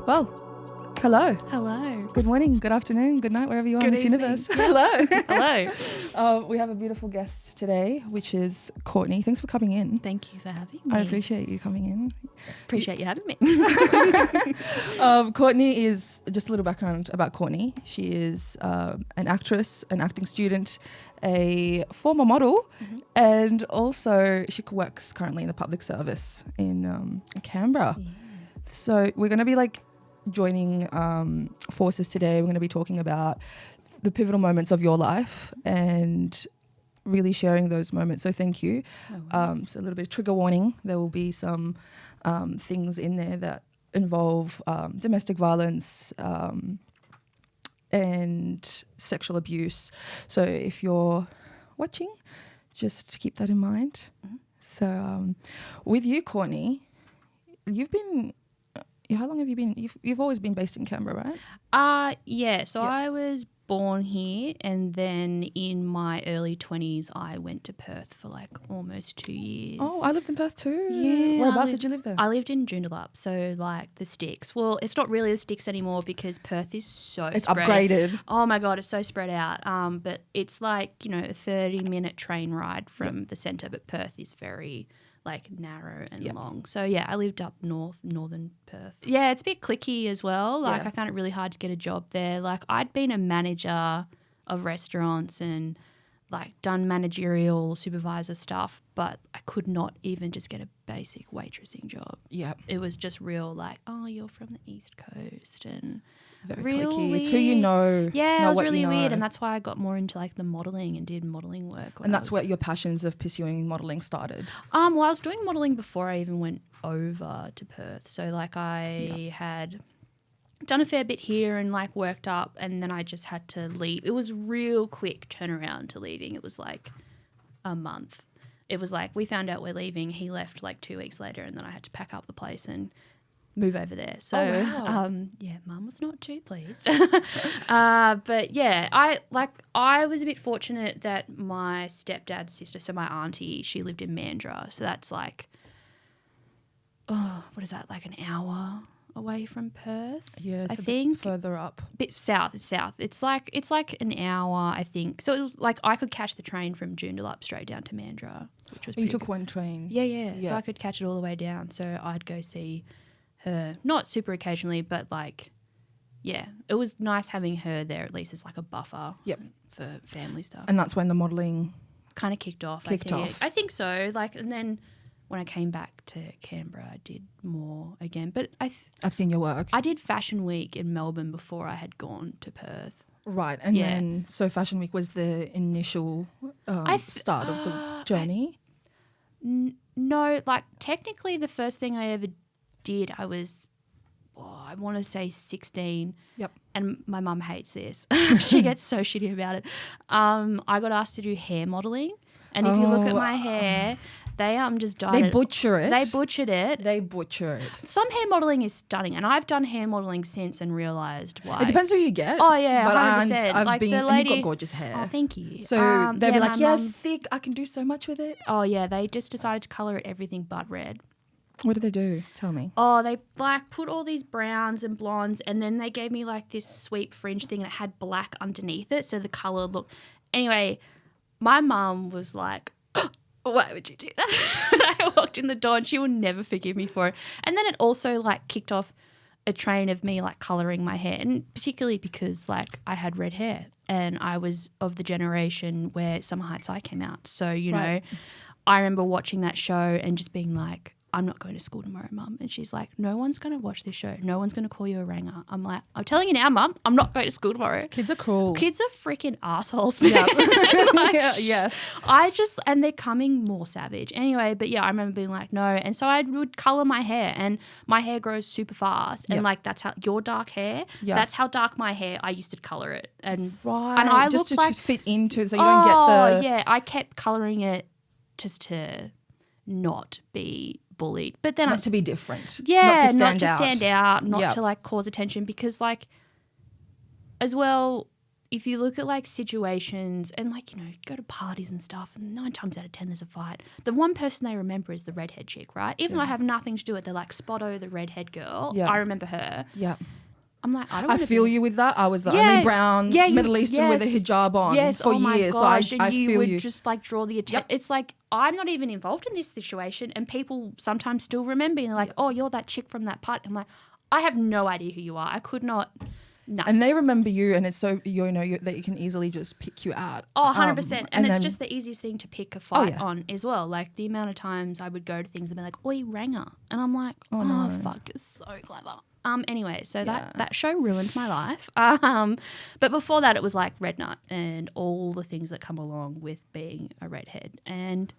Well, hello. Hello. Good morning, good afternoon, good night, wherever you are in this evening. universe. Yeah. Hello. Hello. We have a beautiful guest today, which is Courtney. Thanks for coming in. Thank you for having me. I appreciate you coming in. Appreciate you having me. Courtney is, just a little background about Courtney. She is an actress, an acting student, a former model, and also she works currently in the public service in Canberra. Yeah. So we're going to be joining forces today. We're going to be talking about the pivotal moments of your life and really sharing those moments. So thank you. So a little bit of trigger warning. There will be some things in there that involve domestic violence and sexual abuse. So if you're watching, just keep that in mind. So with you, Courtney, how long have you been? You've always been based in Canberra, right? Yeah. So I was born here, and then in my early 20s, I went to Perth for almost 2 years. Oh, I lived in Perth too. Yeah. Whereabouts did you live there? I lived in Joondalup, so the sticks. Well, it's not really the sticks anymore because Perth is so It's spread. upgraded. Oh my God, it's so spread out. But it's a 30-minute train ride from the centre, but Perth is very narrow and long. So yeah, I lived up northern Perth. Yeah, it's a bit cliquey as well. I found it really hard to get a job there. I'd been a manager of restaurants and done managerial supervisor stuff, but I could not even just get a basic waitressing job. Yeah. It was just real oh, you're from the East Coast and Very real cliquey. weird. It's who you know. Yeah, it was what really you know. weird, and that's why I got more into the modelling and did modelling work. And that's where your passions of pursuing modelling started. Well, I was doing modelling before I even went over to Perth. So I had done a fair bit here and worked up, and then I just had to leave. It was real quick turnaround to leaving. It was a month. It was we found out we're leaving. He left 2 weeks later, and then I had to pack up the place and move over there. So, Mum was not too pleased. But yeah, I was a bit fortunate that my stepdad's sister, so my auntie, she lived in Mandurah. So that's what is that? An hour away from Perth. Yeah, it's I think further up. Bit south. It's south. It's an hour, I think. So it was I could catch the train from Joondalup straight down to Mandurah, which was You took good. one train. Yeah. So I could catch it all the way down. So I'd go see her, not super occasionally, but it was nice having her there at least as a buffer for family stuff. And that's when the modelling kind of kicked off. I think so. And then when I came back to Canberra, I did more again. But I've seen your work. I did Fashion Week in Melbourne before I had gone to Perth. Right. And then, so Fashion Week was the initial start of the journey? No, technically the first thing I ever did, I was, I want to say 16. Yep. And my mum hates this. She gets so shitty about it. I got asked to do hair modelling. And if you look at my hair, they just dyed it. They butcher it. They butchered it. They butcher it. Some hair modelling is stunning. And I've done hair modelling since and realised why. It depends who you get. Oh, yeah, but 100%. I've been, the lady, and you've got gorgeous hair. Oh, thank you. So they'd be my yes, mum- thick, I can do so much with it. Oh, yeah, they just decided to colour it everything but red. What did they do? Tell me. Oh, they put all these browns and blondes, and then they gave me this sweep fringe thing, and it had black underneath it, so the colour looked. Anyway, my mum was like, why would you do that? When I walked in the door, and she will never forgive me for it. And then it also kicked off a train of me colouring my hair, and particularly because I had red hair, and I was of the generation where Summer Heights High came out. So know, I remember watching that show and just being I'm not going to school tomorrow, Mum. And she's like, no one's going to watch this show. No one's going to call you a ranger. I'm like, I'm telling you now, Mum, I'm not going to school tomorrow. Kids are cruel. Kids are freaking assholes, man. Yeah. Yes. And they're coming more savage. Anyway, but yeah, I remember being no. And so I would colour my hair, and my hair grows super fast. And that's how your dark hair, that's how dark my hair, I used to colour it. And right. And I just looked to fit into it so you don't get the. Oh, yeah. I kept colouring it just to not be bullied, but then not to be different. Yeah, not to stand out, not to cause attention, because as well, if you look at like situations and like, you know, go to parties and stuff and 9 times out of 10 there's a fight. The one person they remember is the redhead chick, right? Even though I have nothing to do with it, they're like, Spotto, the redhead girl. Yeah. I remember her. Yeah. I'm like, I feel you with that. I was the only brown Middle Eastern with a hijab on for years. Gosh, so I you feel would you. just like draw the attention. It's like, I'm not even involved in this situation and people sometimes still remember and they're like, oh, you're that chick from that party. I'm like, I have no idea who you are. I could not. No. And they remember you, and it's so, you know, that you can easily just pick you out. Oh, 100%. And it's just the easiest thing to pick a fight on as well. Like the amount of times I would go to things and be like, oi, Ranger. And I'm like, oh no. Fuck, you're so clever. Anyway, so that show ruined my life. But before that, it was like Red Nut and all the things that come along with being a redhead. And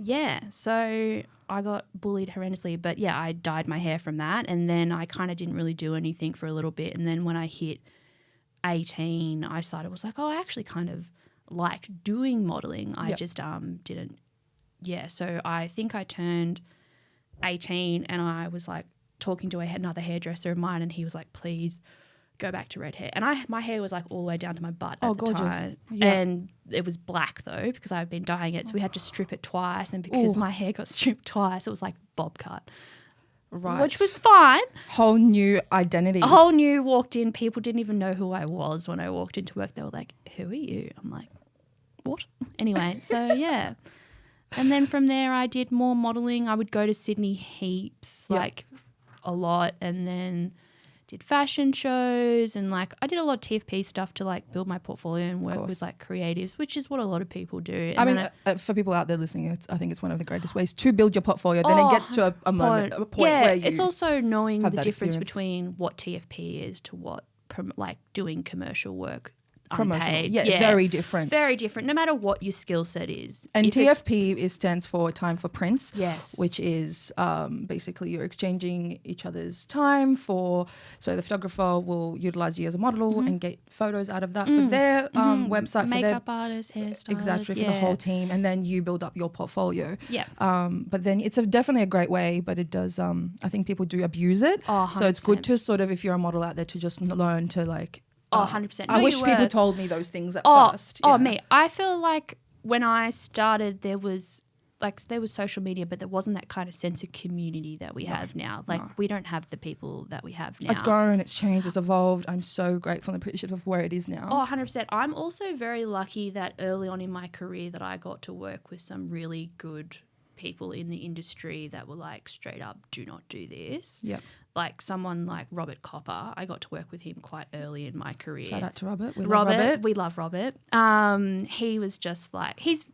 yeah, so I got bullied horrendously. But yeah, I dyed my hair from that. And then I kind of didn't really do anything for a little bit. And then when I hit 18, I was like, oh, I actually kind of liked doing modelling. I just didn't. Yeah, so I think I turned 18 and I was like, talking to another hairdresser of mine and he was like, please go back to red hair. And my hair was like all the way down to my butt at the time. Yeah. And it was black though because I've been dyeing it. So we had to strip it twice and because my hair got stripped twice, it was like bob cut. Right. Which was fine. Whole new identity. A whole new walked in. People didn't even know who I was when I walked into work. They were like, who are you? I'm like, what? Anyway, so yeah. And then from there I did more modelling. I would go to Sydney heaps, like a lot, and then did fashion shows and like I did a lot of TFP stuff to like build my portfolio and work with like creatives, which is what a lot of people do. And I mean, for people out there listening, I think it's one of the greatest ways to build your portfolio. Then it gets to a point where you it's also knowing the difference experience. between what TFP is to what like doing commercial work. Promotional. Unpaid. Yeah, very different. Very different, no matter what your skill set is. And TFP stands for time for prints. Yes. Which is basically you're exchanging each other's time so the photographer will utilize you as a model and get photos out of that for their website. Makeup artists, hairstylists. Exactly, for the whole team. And then you build up your portfolio. Yeah. But then it's definitely a great way, but it does, I think people do abuse it. Oh, 100%. So it's good to sort of, if you're a model out there, to just learn to like, 100%. I wish people told me those things at first. Oh, me. I feel like when I started, there was social media, but there wasn't that kind of sense of community that we have now. Like we don't have the people that we have now. It's grown, it's changed, it's evolved. I'm so grateful and appreciative of where it is now. Oh, 100%. I'm also very lucky that early on in my career that I got to work with some really good people in the industry that were like straight up, do not do this. Yep. Like someone like Robert Copper, I got to work with him quite early in my career. Shout out to Robert. We love Robert. He was just like, he's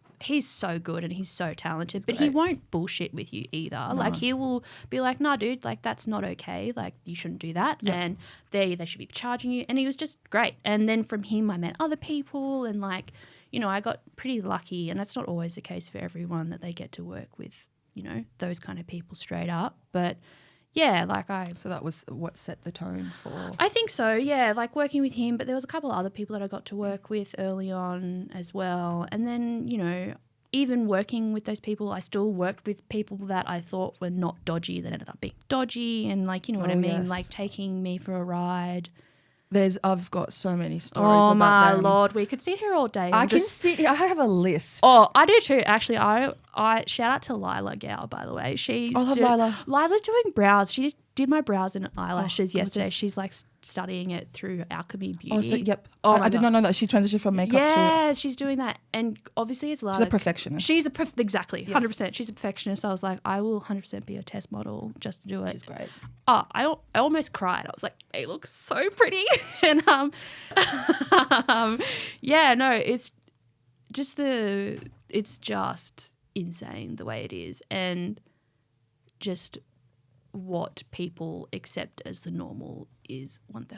so good and he's so talented, but he won't bullshit with you either. No. Like he will be like, no, dude, like that's not okay. Like you shouldn't do that. Yep. And they should be charging you. And he was just great. And then from him, I met other people and like, you know, I got pretty lucky, and that's not always the case for everyone that they get to work with, you know, those kind of people straight up. But yeah, like so that was what set the tone for... I think so, yeah, like working with him, but there was a couple of other people that I got to work with early on as well. And then, you know, even working with those people, I still worked with people that I thought were not dodgy that ended up being dodgy and like, you know what I mean, like taking me for a ride. I've got so many stories about them. Oh my Lord, we could sit here all day. I have a list. Oh, I do too. Actually, I shout out to Lila Gow, by the way. I love Lila. Lila's doing brows. She did my brows and eyelashes yesterday. She's like studying it through Alchemy Beauty. Oh, so, yep. I did not know that she transitioned from makeup to... Yeah, she's doing that. And obviously it's Lila. She's a perfectionist. Exactly, 100%. She's a perfectionist. I was like, I will 100% be a test model just to do it. She's great. Oh, I almost cried. I was like, they look so pretty. And yeah, no, it's just insane the way it is. And just what people accept as the normal is 1000%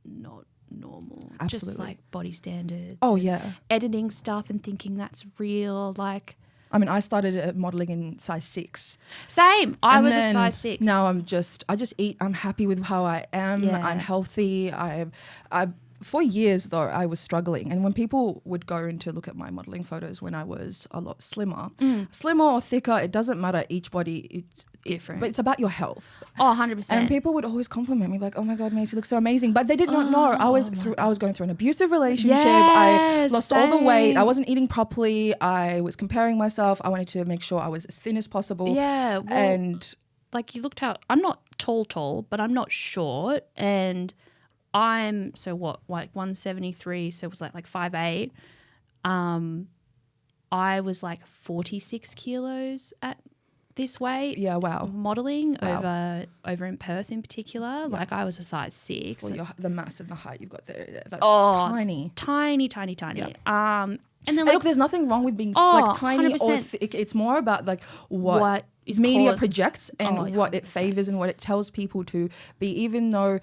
not normal. Absolutely. Just like body standards. Oh, yeah. Editing stuff and thinking that's real. Like, I mean, I started modeling in size 6. Same. I was a size 6. Now I just eat. I'm happy with how I am. Yeah. I'm healthy. for years though, I was struggling. And when people would go in to look at my modeling photos when I was a lot slimmer or thicker, it doesn't matter. Each body, it's Different. but it's about your health. Oh, 100%. And people would always compliment me like, "Oh my God, Macy looks so amazing." But they did not know I was going through an abusive relationship. I lost all the weight. I wasn't eating properly. I was comparing myself. I wanted to make sure I was as thin as possible. Yeah. Well, and like you looked out, I'm not tall, but I'm not short. And I'm, so what, like 173, so it was like 5'8". I was like 46 kilos at this weight. yeah, wow. Modeling over in Perth in particular. Yeah. Like I was a size 6. For the mass and the height you've got there, that's tiny. Yeah. And then And like look, there's nothing wrong with being tiny 100%. or thick. It's more about like what is media called, projects and what it 100%. favors and what it tells people to be, even though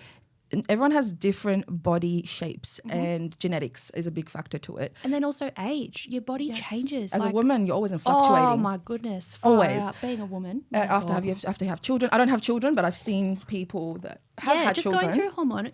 everyone has different body shapes and genetics is a big factor to it. And then also age. Your body changes. As a woman, you're always in fluctuating. Oh my goodness. Always. Being a woman. After you have to have children. I don't have children, but I've seen people that have had children. Going through hormone,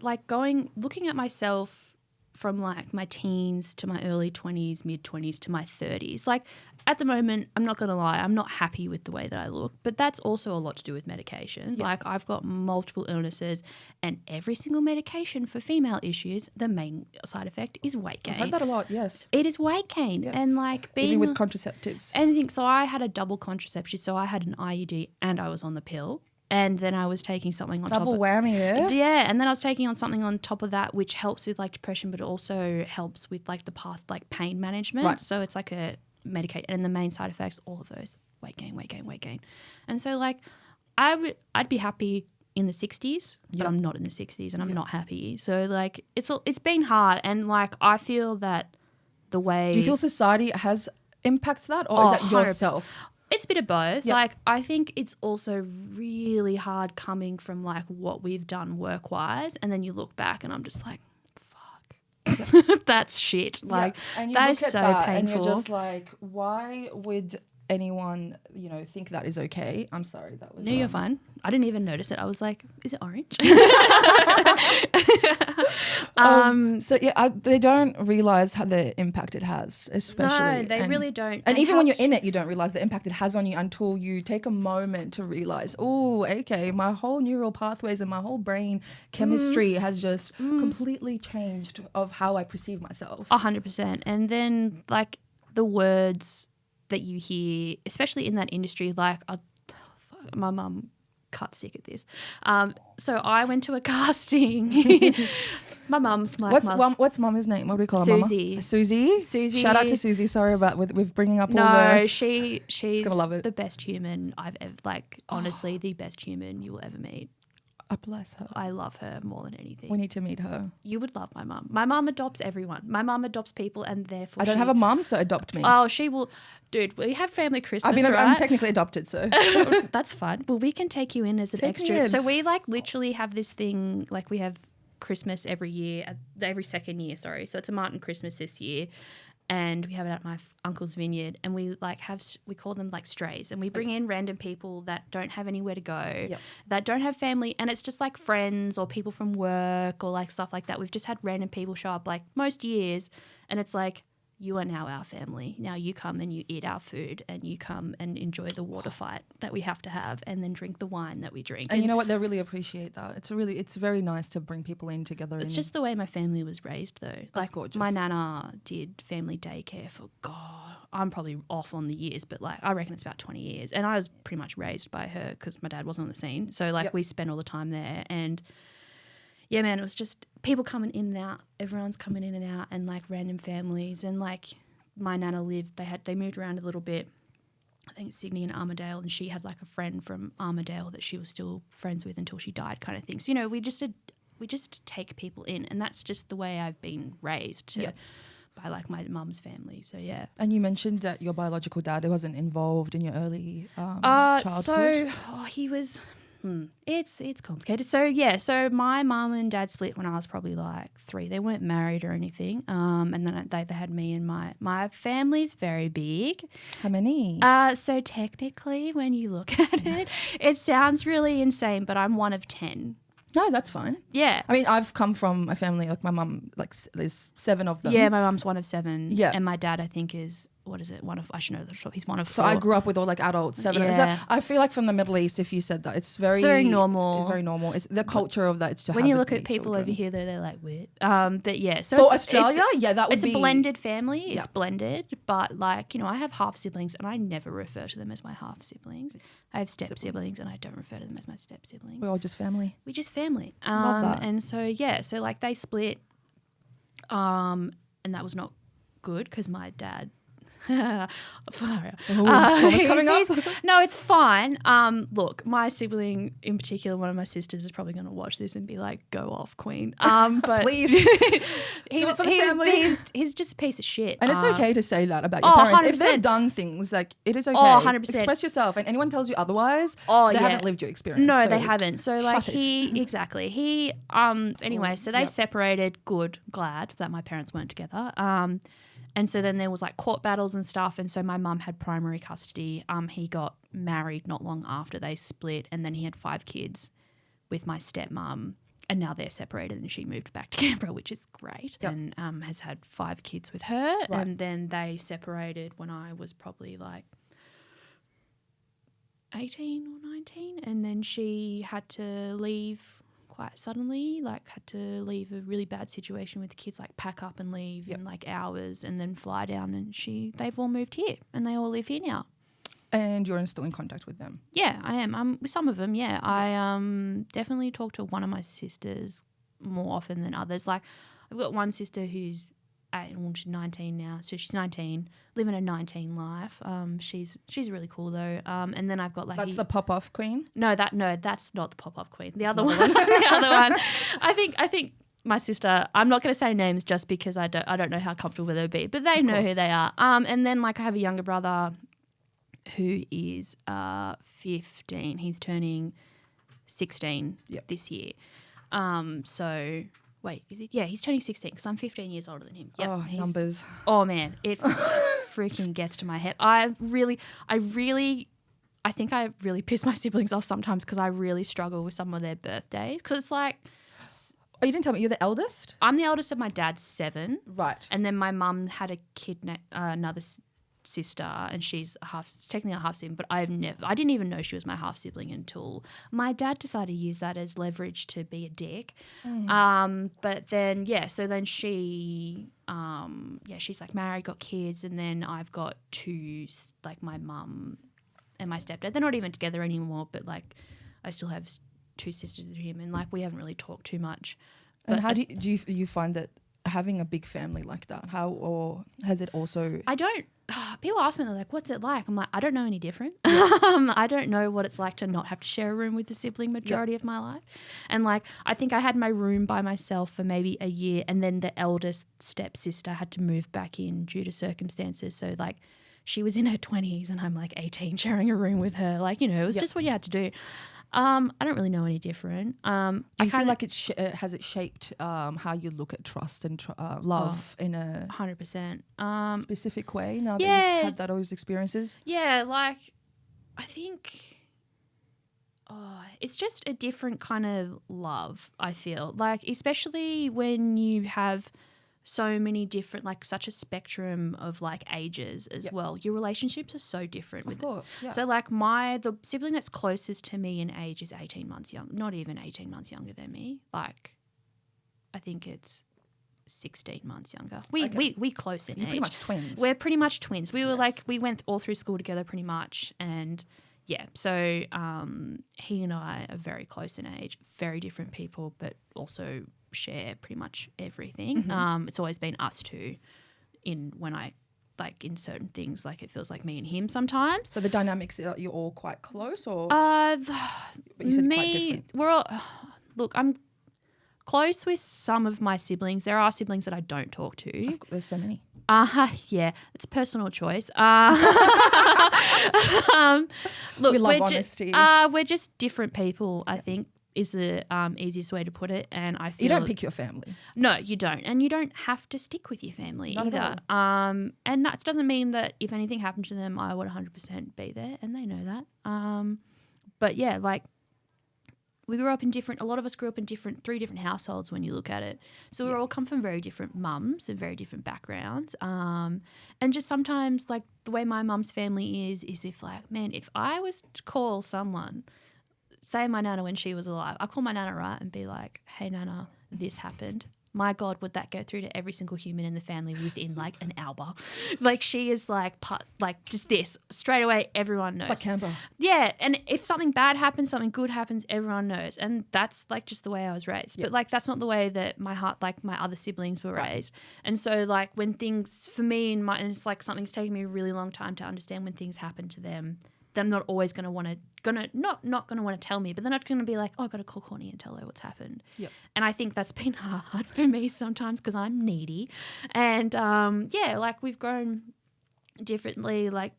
looking at myself from like my teens to my early 20s, mid 20s to my 30s. Like at the moment, I'm not going to lie, I'm not happy with the way that I look, but that's also a lot to do with medication. Yeah. Like I've got multiple illnesses and every single medication for female issues, the main side effect is weight gain. I've had that a lot, yes. It is weight gain. Yeah. And like being Even with contraceptives. anything. So I had a double contraception. So I had an IUD and I was on the pill. And then I was taking something on Double top of whammy there. Yeah, and then I was taking on something on top of that, which helps with like depression, but also helps with like the path, like pain management. Right. So it's like a medicate, and the main side effects, all of those, weight gain. And so like I'd be happy in the 60s, but I'm not in the 60s, and I'm not happy. So like it's been hard, and like I feel that the way. Do you feel society has impacts that, or is that 100%. yourself? It's a bit of both. Yep. Like I think it's also really hard coming from like what we've done work wise, and then you look back and I'm just like, fuck, that's shit. Like and you that look is at so that painful. And you're just like, why would anyone, think that is okay? I'm sorry, that was. No, you're fine. I didn't even notice it. I was like, is it orange? So yeah, they don't realize how the impact it has, especially. No, they really don't. And even when you're in it, you don't realize the impact it has on you until you take a moment to realize, oh, okay, my whole neural pathways and my whole brain chemistry has just completely changed of how I perceive myself. 100%. And then like the words that you hear, especially in that industry, like my mum cut sick at this. So I went to a casting. My mum's like, what's mama's name? What do we call her? Susie. Mama? Susie. Shout out to Susie. Sorry about with bringing up all the. No, she's gonna love it. the best human I've ever, like honestly, the best human you will ever meet. I bless her. I love her more than anything. We need to meet her. You would love my mum. My mum adopts everyone. My mum adopts people, and therefore I don't have a mum, so adopt me. Oh, she will. Dude, we have family Christmas, I mean, right? I'm technically adopted, so. That's fun. Well, we can take you in as an extra. So we like literally have this thing, like we have Christmas every year, every second year, sorry. So it's a Martin Christmas this year. And we have it at my uncle's vineyard, and we like we call them like strays, and we bring in random people that don't have anywhere to go, that don't have family, and it's just like friends or people from work or like stuff like that. We've just had random people show up like most years, and it's like, you are now our family. Now you come and you eat our food, and you come and enjoy the water fight that we have to have, and then drink the wine that we drink. And you know what? They really appreciate that. It's very nice to bring people in together. It's just the way my family was raised, though. That's like gorgeous. My nana did family daycare for, God, I'm probably off on the years, but like I reckon it's about 20 years. And I was pretty much raised by her because my dad wasn't on the scene. So like we spent all the time there, and yeah, man, it was just people coming in and out. Everyone's coming in and out, and like random families. And like my nana lived, they moved around a little bit. I think it's Sydney and Armidale, and she had like a friend from Armidale that she was still friends with until she died, kind of thing. So, we just take people in, and that's just the way I've been raised by like my mum's family. So yeah. And you mentioned that your biological dad wasn't involved in your early childhood. So he was. It's complicated. So yeah, so my mum and dad split when I was probably like 3. They weren't married or anything. And then they had me, and my family's very big. How many? So technically, when you look at it, it sounds really insane, but I'm one of 10. No, that's fine. Yeah. I mean, I've come from a family, like my mum, like there's 7 of them. Yeah, my mum's one of 7. Yeah. And my dad, I think, is, what is it? I should know the he's one of 4. So I grew up with all like adults, 7. Yeah. So I feel like from the Middle East, if you said that, it's very normal. It's very normal. It's the culture of that. It's to when have you as look many at people children. over here, they're like weird. But yeah, so For Australia, that would it's be a blended family. It's Yeah. blended, but like, you know, I have half siblings, and I never refer to them as my half siblings. It's I have step siblings. siblings, and I don't refer to them as my step siblings. We're all just family. We're just family. Love that. And so yeah, so like they split, and that was not good because my dad. It's coming up. No, it's fine. Look, my sibling in particular, one of my sisters, is probably going to watch this and be like, "Go off, Queen." But Please. do it for the family. He's just a piece of shit. And it's okay to say that about your Oh, parents. If 100%. they've done things, like it is okay. 100%. Express yourself. And anyone tells you otherwise, Oh, they yeah. haven't lived your experience. No, So they haven't. So like shut it. he anyway, so they Yep. separated. Good, glad that my parents weren't together. And so then there was like court battles and stuff. And so my mum had primary custody. He got married not long after they split, and then he had 5 kids with my stepmom. And now they're separated, and she moved back to Canberra, which is great. Yep. And has had 5 kids with her. Right. And then they separated when I was probably like 18 or 19, and then she had to leave quite suddenly, like had to leave a really bad situation with the kids, like pack up and leave Yep. in like hours and then fly down, and they've all moved here and they all live here now. And you're still in contact with them. Yeah, I am. With some of them, yeah. I definitely talk to one of my sisters more often than others. Like I've got one sister who's she's 19 now, so she's 19, living a 19 life. She's really cool though. And then I've got like That's the pop-off queen? No, that's not the pop-off queen. The other one, the other one. I think my sister. I'm not going to say names just because I don't know how comfortable they'll be, but they know who they are. And then like I have a younger brother who is 15. He's turning 16 this year. So. Wait, is it? Yeah, he's turning 16 because I'm 15 years older than him. Yep, Oh, numbers. Oh, man, it freaking gets to my head. I think I really piss my siblings off sometimes because I really struggle with some of their birthdays because it's like. Oh, you didn't tell me. You're the eldest? I'm the eldest of my dad's 7. Right. And then my mum had a kid, another sister, and she's technically a half sibling, but I didn't even know she was my half sibling until my dad decided to use that as leverage to be a dick. But then so then she she's like married, got kids, and then I've got 2, like my mum and my stepdad. They're not even together anymore, but like I still have 2 sisters with him, and like we haven't really talked too much. And But how do you find that having a big family like that? How, or has it also? I don't. People ask me, they're like, "What's it like?" I'm like, I don't know any different. I don't know what it's like to not have to share a room with a sibling majority of my life. And like, I think I had my room by myself for maybe a year, and then the eldest stepsister had to move back in due to circumstances. So like, she was in her 20s, and I'm like 18, sharing a room with her. Like, you know, it was just what you had to do. I don't really know any different. Do you feel like has it shaped how you look at trust and love in a 100%. specific way now that you've had those experiences? Yeah, like I think it's just a different kind of love, I feel. Like especially when you have so many different, like such a spectrum of like ages as well. Your relationships are so different with course, yeah. So like the sibling that's closest to me in age is 18 months young, not even 18 months younger than me. Like I think it's 16 months younger. We close in You're age. pretty much twins. We're pretty much twins. We were like, we went all through school together pretty much, and yeah, so he and I are very close in age, very different people, but also share pretty much everything. It's always been us two in certain things, like it feels like me and him sometimes. So the dynamics, you're all quite close, or But you said quite different. We're all, look, I'm close with some of my siblings. There are siblings that I don't talk to. There's so many. Yeah, it's personal choice. Look, We love honesty. We're just different people, I think, is the easiest way to put it. And I feel You don't pick your family. No, you don't. And you don't have to stick with your family Not either. at all. And that doesn't mean that if anything happened to them, I would 100% be there, and they know that. But yeah, like we grew up in a lot of us grew up in three different households when you look at it. So we all come from very different mums and very different backgrounds. And just sometimes like the way my mum's family is if like, man, if I was to call someone, say my nana when she was alive, I call my nana, right, and be like, hey nana, this happened. My God, would that go through to every single human in the family within like an hour? Like she is like just this straight away. Everyone knows. It's like Canberra. Yeah, and if something bad happens, something good happens, everyone knows, and that's like just the way I was raised. But like that's not the way that my other siblings were raised. And so like when things for me and it's like something's taking me a really long time to understand when things happen to them. They're not always going to want to not going to want to tell me, but they're not going to be like, oh, I got to call Courtney and tell her what's happened. Yep. And I think that's been hard for me sometimes because I'm needy, and like we've grown differently. Like,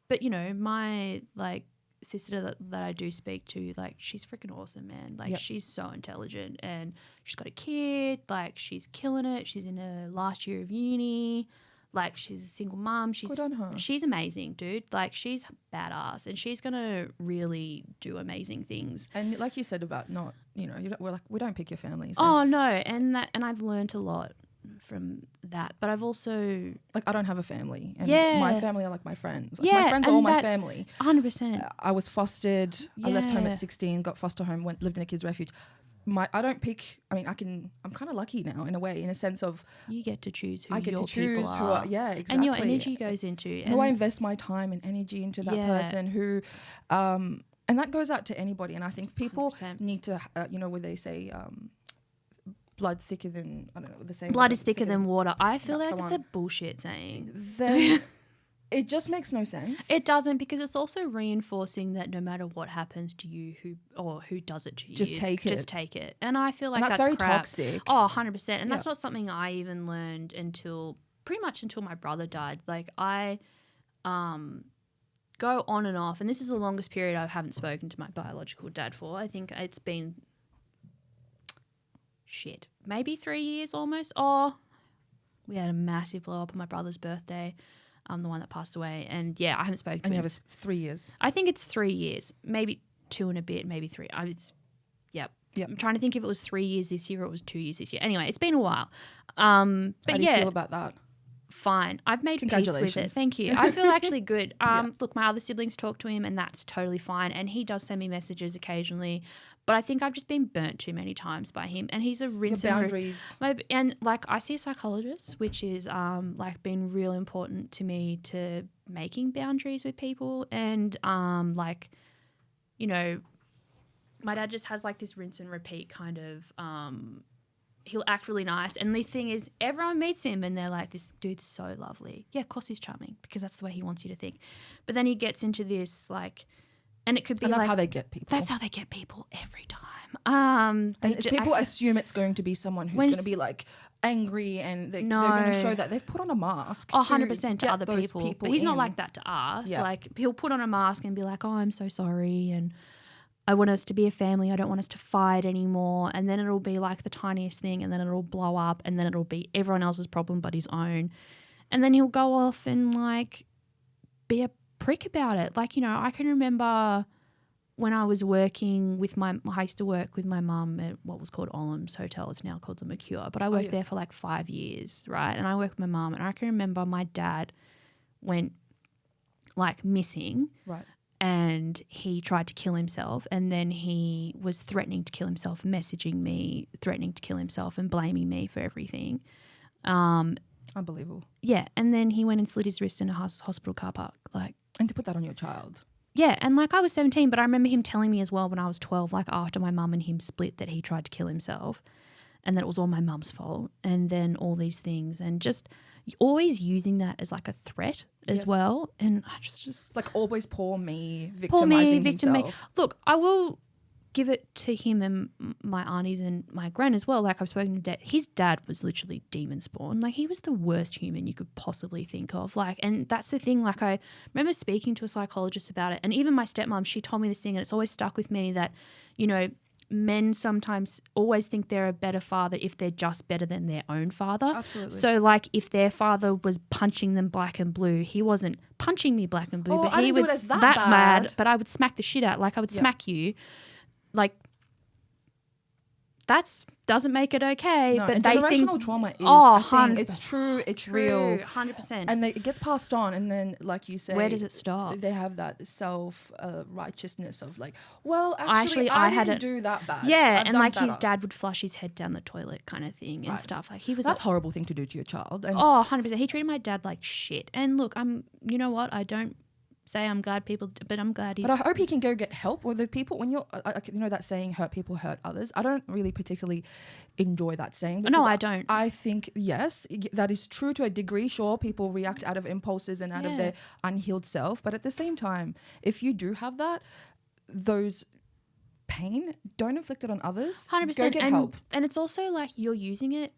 but you know, my like sister that I do speak to, like she's freaking awesome, man. Like she's so intelligent, and she's got a kid. Like she's killing it. She's in her last year of uni. Like she's a single mom. Good on her. She's amazing, dude. Like she's badass, and she's gonna really do amazing things. And like you said about not, you know, we don't pick your families. Oh no, and I've learned a lot from that. But I've also like I don't have a family, and my family are like my friends. Like, my friends are all my family. 100%. I was fostered. I left home at 16. Got foster home. Lived in a kids' refuge. I don't pick. I mean, I'm kind of lucky now in a way, in a sense of you get to choose who I get your to choose people who are. Yeah, exactly. And your energy goes into. Who I invest my time and energy into that person who, and that goes out to anybody. And I think people 100%. need to, where they say, blood thicker than, I don't know what they're saying. Blood is thicker than water. I feel like it's a bullshit saying. It just makes no sense. It doesn't, because it's also reinforcing that no matter what happens to you, who does it to you, just take it. And I feel like that's very crap. toxic. Oh, 100%. And that's not something I even learned until my brother died. Like I go on and off, and this is the longest period I haven't spoken to my biological dad for. I think it's been maybe 3 years almost. Oh, we had a massive blow up on my brother's birthday. I'm the one that passed away, and I haven't spoken to him. And you have 3 years. I think it's 3 years, maybe 2 and a bit, maybe 3. Yep. I'm trying to think if it was 3 years this year or it was 2 years this year. Anyway, it's been a while. But how do you feel about that? Fine. I've made peace with it. Thank you. I feel actually good. Look, my other siblings talk to him, and that's totally fine. And he does send me messages occasionally. But I think I've just been burnt too many times by him, and he's a rinse your boundaries. And like I see a psychologist, which is like been real important to me to making boundaries with people, and like, you know, my dad just has like this rinse and repeat kind of. He'll act really nice, and the thing is, everyone meets him and they're like, "This dude's so lovely." Yeah, of course he's charming because that's the way he wants you to think. But then he gets into this like. And it could be that's how they get people. That's how they get people every time. People assume it's going to be someone who's going to be like angry, and they're going to show that they've put on a mask. 100% to other people. But he's not like that to us. Yeah. Like he'll put on a mask and be like, "Oh, I'm so sorry, and I want us to be a family. I don't want us to fight anymore." And then it'll be like the tiniest thing, and then it'll blow up, and then it'll be everyone else's problem but his own. And then he'll go off and like be a prick about it. Like, you know, I can remember when I was working with I used to work with my mum at what was called Olam's Hotel. It's now called the Mercure. But I worked there for like 5 years, right? And I worked with my mum, and I can remember my dad went like missing. Right. And he tried to kill himself, and then he was threatening to kill himself, messaging me, threatening to kill himself and blaming me for everything. Unbelievable. Yeah, and then he went and slit his wrist in a hospital car park. Like, and to put that on your child. Yeah, and like I was 17, but I remember him telling me as well when I was 12, like after my mum and him split, that he tried to kill himself, and that it was all my mum's fault, and then all these things, and just always using that as like a threat as well. And I just it's like always poor me, victimizing himself. Look, I will give it to him and my aunties and my gran as well. Like I've spoken to dad. His dad was literally demon spawn. Like he was the worst human you could possibly think of. Like, and that's the thing. Like I remember speaking to a psychologist about it, and even my stepmom, she told me this thing, and it's always stuck with me that, you know, men sometimes always think they're a better father if they're just better than their own father. Absolutely. So like if their father was punching them black and blue, he wasn't punching me black and blue, but he was that mad, but I would smack the shit out. Like I would smack you. Like That's doesn't make it okay. No, but and they generational think, trauma is oh, a thing. It's true. It's real. 100%. And it gets passed on. And then, like you say, where does it stop? They have that self righteousness of like, well, actually I didn't do that bad. Yeah, I've and done like better. his dad would flush his head down the toilet kind of thing and stuff. Like he was That's a horrible thing to do to your child. And 100%. He treated my dad like shit. And look, you know what? I don't say I'm glad people, but I'm glad he's. But I hope he can go get help. Or the people, when you're, you know that saying, hurt people hurt others. I don't really particularly enjoy that saying. No, I don't. I think, yes, that is true to a degree. Sure, people react out of impulses and out of their unhealed self. But at the same time, if you do have those pain, don't inflict it on others. 100%. Go get help. And it's also like you're using it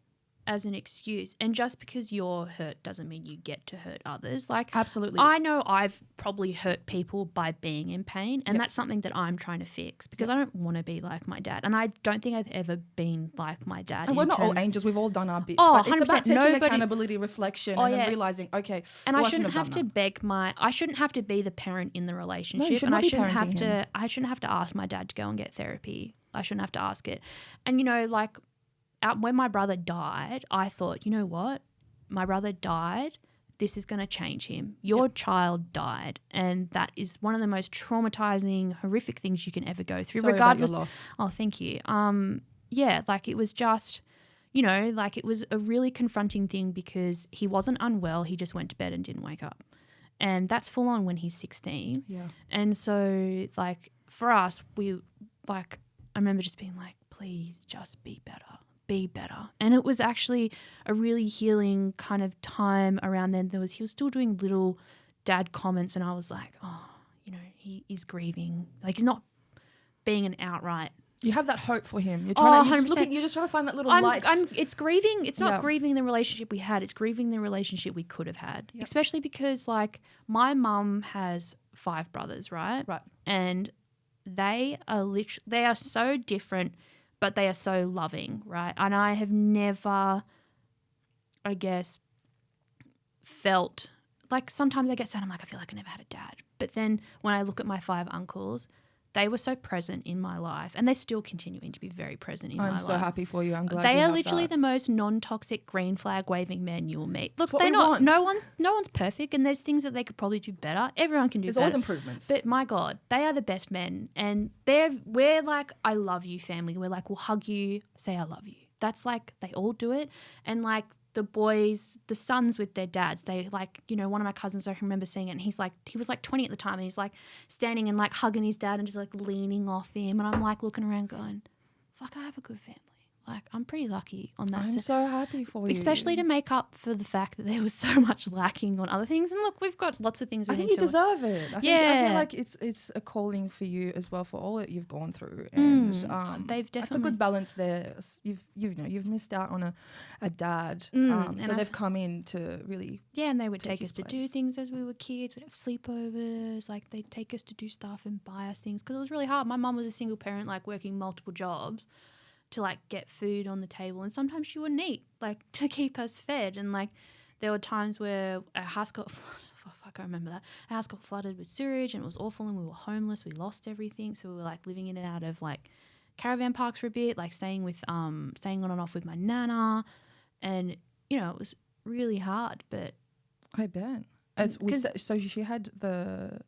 as an excuse, and just because you're hurt doesn't mean you get to hurt others. Like, absolutely, I know I've probably hurt people by being in pain, and that's something that I'm trying to fix because I don't want to be like my dad, and I don't think I've ever been like my dad. And we're not all angels; we've all done our bits. Oh, but it's about taking accountability, reflection, and then realizing, okay, and I shouldn't have to I shouldn't have to be the parent in the relationship, and I shouldn't have to ask my dad to go and get therapy. I shouldn't have to ask it, and you know, like. When my brother died, I thought, you know what? My brother died. This is going to change him. Your child died. And that is one of the most traumatizing, horrific things you can ever go through. Sorry regardless. About your loss. Oh, thank you. Yeah, like it was just, you know, like it was a really confronting thing because he wasn't unwell. He just went to bed and didn't wake up. And that's full on when he's 16. Yeah. And so, like, for us, I remember just being like, please just be better. Be better. And it was actually a really healing kind of time around then. He was still doing little dad comments and I was like, oh, you know, he is grieving. Like he's not being an outright. You have that hope for him. You're trying you're just trying to find that little light. It's grieving. It's not grieving the relationship we had. It's grieving the relationship we could have had. Yep. Especially because like my mum has 5 brothers, right? Right. And they are so different, but they are so loving, right? And I have never, I guess, felt like sometimes I get sad. I'm like, I feel like I never had a dad. But then when I look at my 5 uncles, they were so present in my life, and they're still continuing to be very present in my life. I'm so happy for you. I'm glad they you are have literally that. the most non-toxic green flag waving men you will meet. Look, they're not. No one's perfect, and there's things that they could probably do better. Everyone can do better. There's always improvements. But my God, they are the best men, and we're like, I love you, family. We're like, we'll hug you, say I love you. That's like they all do it, and like. The boys, the sons with their dads, they like, you know, one of my cousins, I can remember seeing it, and he was like 20 at the time, and he's like standing and like hugging his dad and just like leaning off him. And I'm like looking around going, fuck, I have a good family. Like, I'm pretty lucky on that. I'm so happy for you. Especially to make up for the fact that there was so much lacking on other things. And look, we've got lots of things we I need think you to... deserve it. I feel like it's a calling for you as well for all that you've gone through. And they've definitely... That's a good balance there. You've missed out on a dad. So they've come in to really... Yeah, and they would take us to do things as we were kids. We'd have sleepovers. Like, they'd take us to do stuff and buy us things. Because it was really hard. My mum was a single parent, like, working multiple jobs to like get food on the table, and sometimes she wouldn't eat, like, to keep us fed. And like there were times where our house got flooded. Oh, fuck, I remember that. Our house got flooded with sewage and it was awful, and we were homeless. We lost everything, so we were like living in and out of like caravan parks for a bit, like staying on and off with my nana, and you know, it was really hard. But I bet. So Susie had the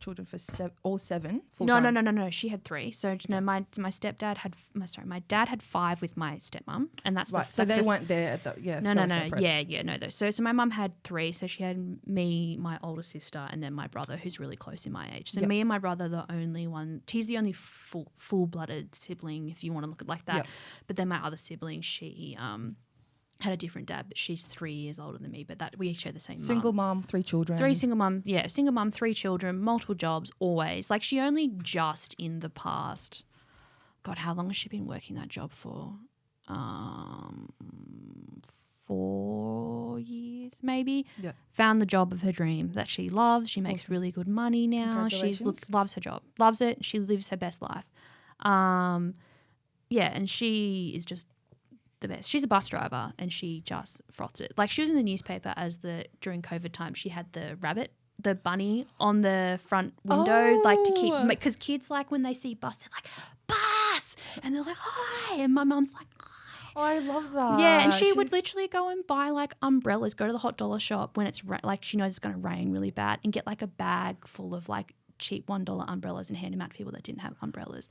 children for all 7 full time? No. She had 3. So no, my dad had 5 with my stepmom, and that's right. So they weren't there at the No. So my mum had 3. So she had me, my older sister, and then my brother, who's really close in my age. So me and my brother, the only one. He's the only full-blooded sibling, if you want to look at it like that. Yep. But then my other sibling, she had a different dad, but she's 3 years older than me, but that we share the same mum. Single mum, 3 children. Single mum, 3 children, multiple jobs, always. Like, she only just in the past, God, how long has she been working that job for? 4 years maybe. Yeah. Found the job of her dream that she loves. She makes really good money now. She loves her job, loves it. She lives her best life. And she is just the best. She's a bus driver, and she just froths it. Like, she was in the newspaper during COVID time. She had the bunny on the front window, like to keep, because kids, like when they see bus, they're like, bus, and they're like, hi. And my mum's like, Oh, I love that. yeah, and she would literally go and buy like umbrellas, go to the hot dollar shop when it's like she knows it's going to rain really bad, and get like a bag full of like cheap $1 umbrellas and hand them out to people that didn't have umbrellas.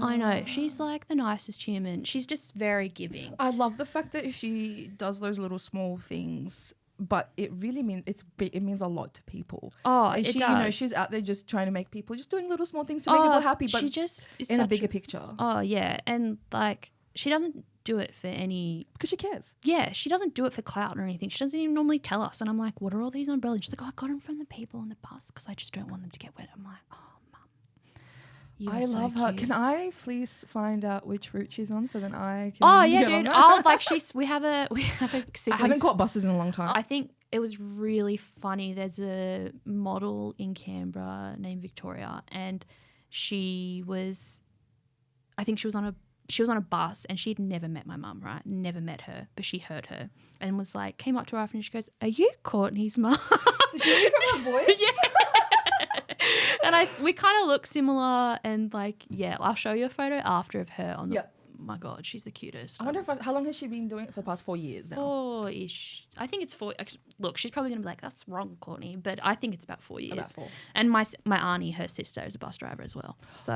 I know. She's like the nicest human. She's just very giving. I love the fact that she does those little small things, but it really means it means a lot to people. Oh, and it she, does. you know, she's out there just trying to make people, just doing little small things to make people happy, but she just is in a such bigger picture. Oh, yeah. And like she doesn't do it for any... Because she cares. Yeah, she doesn't do it for clout or anything. She doesn't even normally tell us. And I'm like, what are all these umbrellas? She's like, oh, I got them from the people on the bus because I just don't want them to get wet. I'm like, oh, Mum. I love her. Can I please find out which route she's on so then I can... Oh, yeah, get on dude. that? Oh, like we have a siblings. I haven't caught buses in a long time. I think it was really funny. There's a model in Canberra named Victoria, and she was on a bus, and she'd never met my mum, right? Never met her, but she heard her and was like, came up to her after, and she goes, "Are you Courtney's mum?" So she knew from her voice? Yeah. And we kind of look similar, and like, yeah, I'll show you a photo after of her on the. Yep. My God, she's the cutest. I wonder how long has she been doing it for the past 4 years now? 4-ish. I think it's 4. Look, she's probably going to be like, that's wrong, Courtney. But I think it's about 4 years. About 4. And my auntie, her sister, is a bus driver as well. So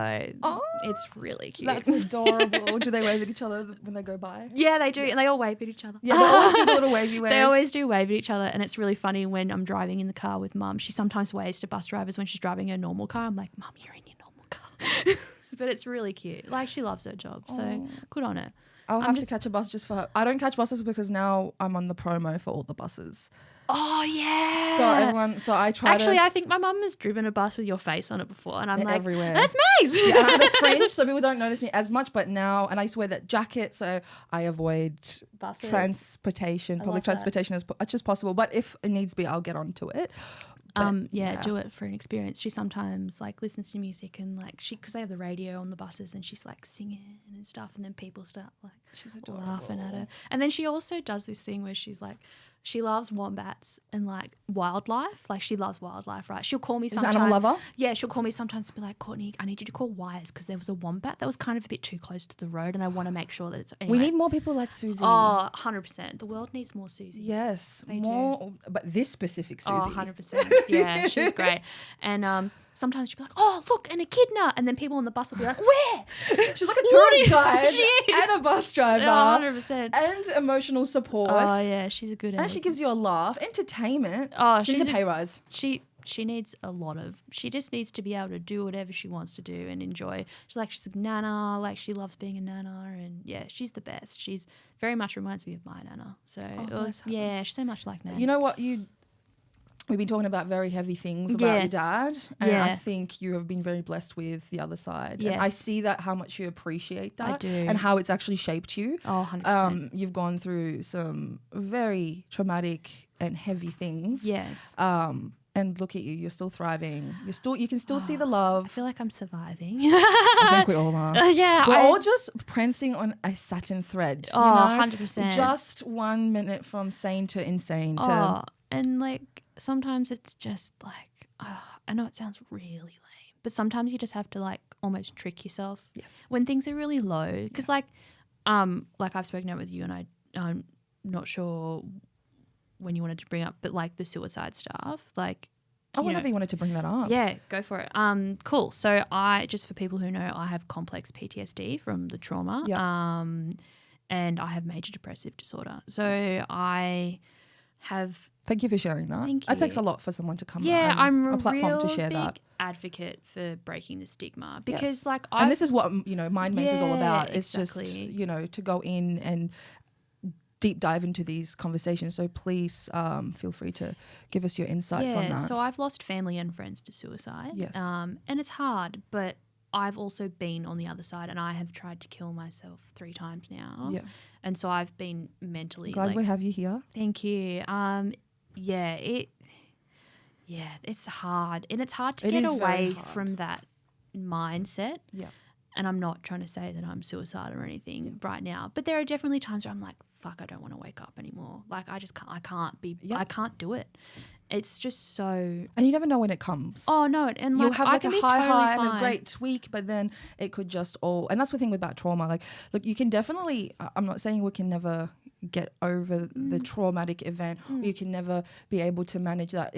it's really cute. That's adorable. Do they wave at each other when they go by? Yeah, they do. And they all wave at each other. Yeah, they always do the little wavy wave. They always do wave at each other. And it's really funny when I'm driving in the car with Mum. She sometimes waves to bus drivers when she's driving her normal car. I'm like, Mum, you're in your normal car. But it's really cute. Like, she loves her job. So good on her. I'll have to catch a bus just for her. I don't catch buses because now I'm on the promo for all the buses. Oh, yeah. So I try Actually, I think my mum has driven a bus with your face on it before, and I'm like, everywhere. That's Maze. Yeah, I'm a fringe, so people don't notice me as much. But now, and I used to wear that jacket, so I avoid Buses. public transportation as much as possible. But if it needs be, I'll get onto it. But, do it for an experience. She sometimes like listens to music and like because they have the radio on the buses, and she's like singing and stuff, and then people start like laughing at her. And then she also does this thing where she's like, she loves wombats and like wildlife. Like, she loves wildlife, right? She'll call me sometimes. Is an animal lover? Yeah, she'll call me sometimes to be like, Courtney, I need you to call wires because there was a wombat that was kind of a bit too close to the road, and I want to make sure that it's. Anyway. We need more people like Susie. Oh, 100%. The world needs more Susies. Yes, they more. do. But this specific Susie. Oh, 100%. Yeah, she's great. And sometimes she'll be like, oh, look, an echidna. And then people on the bus will be like, where? She's like a tourist guide She is. and a bus driver. Oh, 100%. And emotional support. Oh, yeah, she's a good And she gives you a laugh. Entertainment. Oh, she needs a pay rise. She needs a lot of. She just needs to be able to do whatever she wants to do and enjoy. She's a nana. Like, she loves being a nana, and yeah, she's the best. She's very much reminds me of my nana. So she's so much like Nan. You know what We've been talking about very heavy things about your dad, and I think you have been very blessed with the other side. Yes. And I see that how much you appreciate that, I do. and how it's actually shaped you. Oh, 100%. You've gone through some very traumatic and heavy things. Yes. And look at you, you're still thriving. You can still see the love. I feel like I'm surviving. I think we all are. Yeah. We're all just prancing on a satin thread. Oh, you know? 100%. Just 1 minute from sane to insane. And like, sometimes it's just like, I know it sounds really lame, but sometimes you just have to like almost trick yourself. Yes. When things are really low. Because like I've spoken out with you, and I'm not sure when you wanted to bring up, but like the suicide stuff, like. Whenever you wanted to bring that up. Yeah, go for it. Cool. So just for people who know, I have complex PTSD from the trauma. Yeah. And I have major depressive disorder. So I have. Thank you for sharing that. Thank you. It takes a lot for someone to come I'm a platform to share big that. Advocate for breaking the stigma, because and this is what Mind Maze is all about. It's exactly. just to go in and deep dive into these conversations. So please feel free to give us your insights on that. So I've lost family and friends to suicide. Yes. And it's hard, but I've also been on the other side, and I have tried to kill myself 3 times now. Yeah. And so I've been mentally Glad we have you here. Thank you. It's hard, and it's hard to get away from that mindset. Yeah. And I'm not trying to say that I'm suicidal or anything right now, but there are definitely times where I'm like, fuck, I don't want to wake up anymore. Like, I can't do it. it's just so. And you never know when it comes. Oh no, and You'll like have I like can a be high totally and a fine. great tweak, but then it could just all. And that's the thing about trauma. Like, look, you can definitely. I'm not saying we can never get over the traumatic event. Or you can never be able to manage that.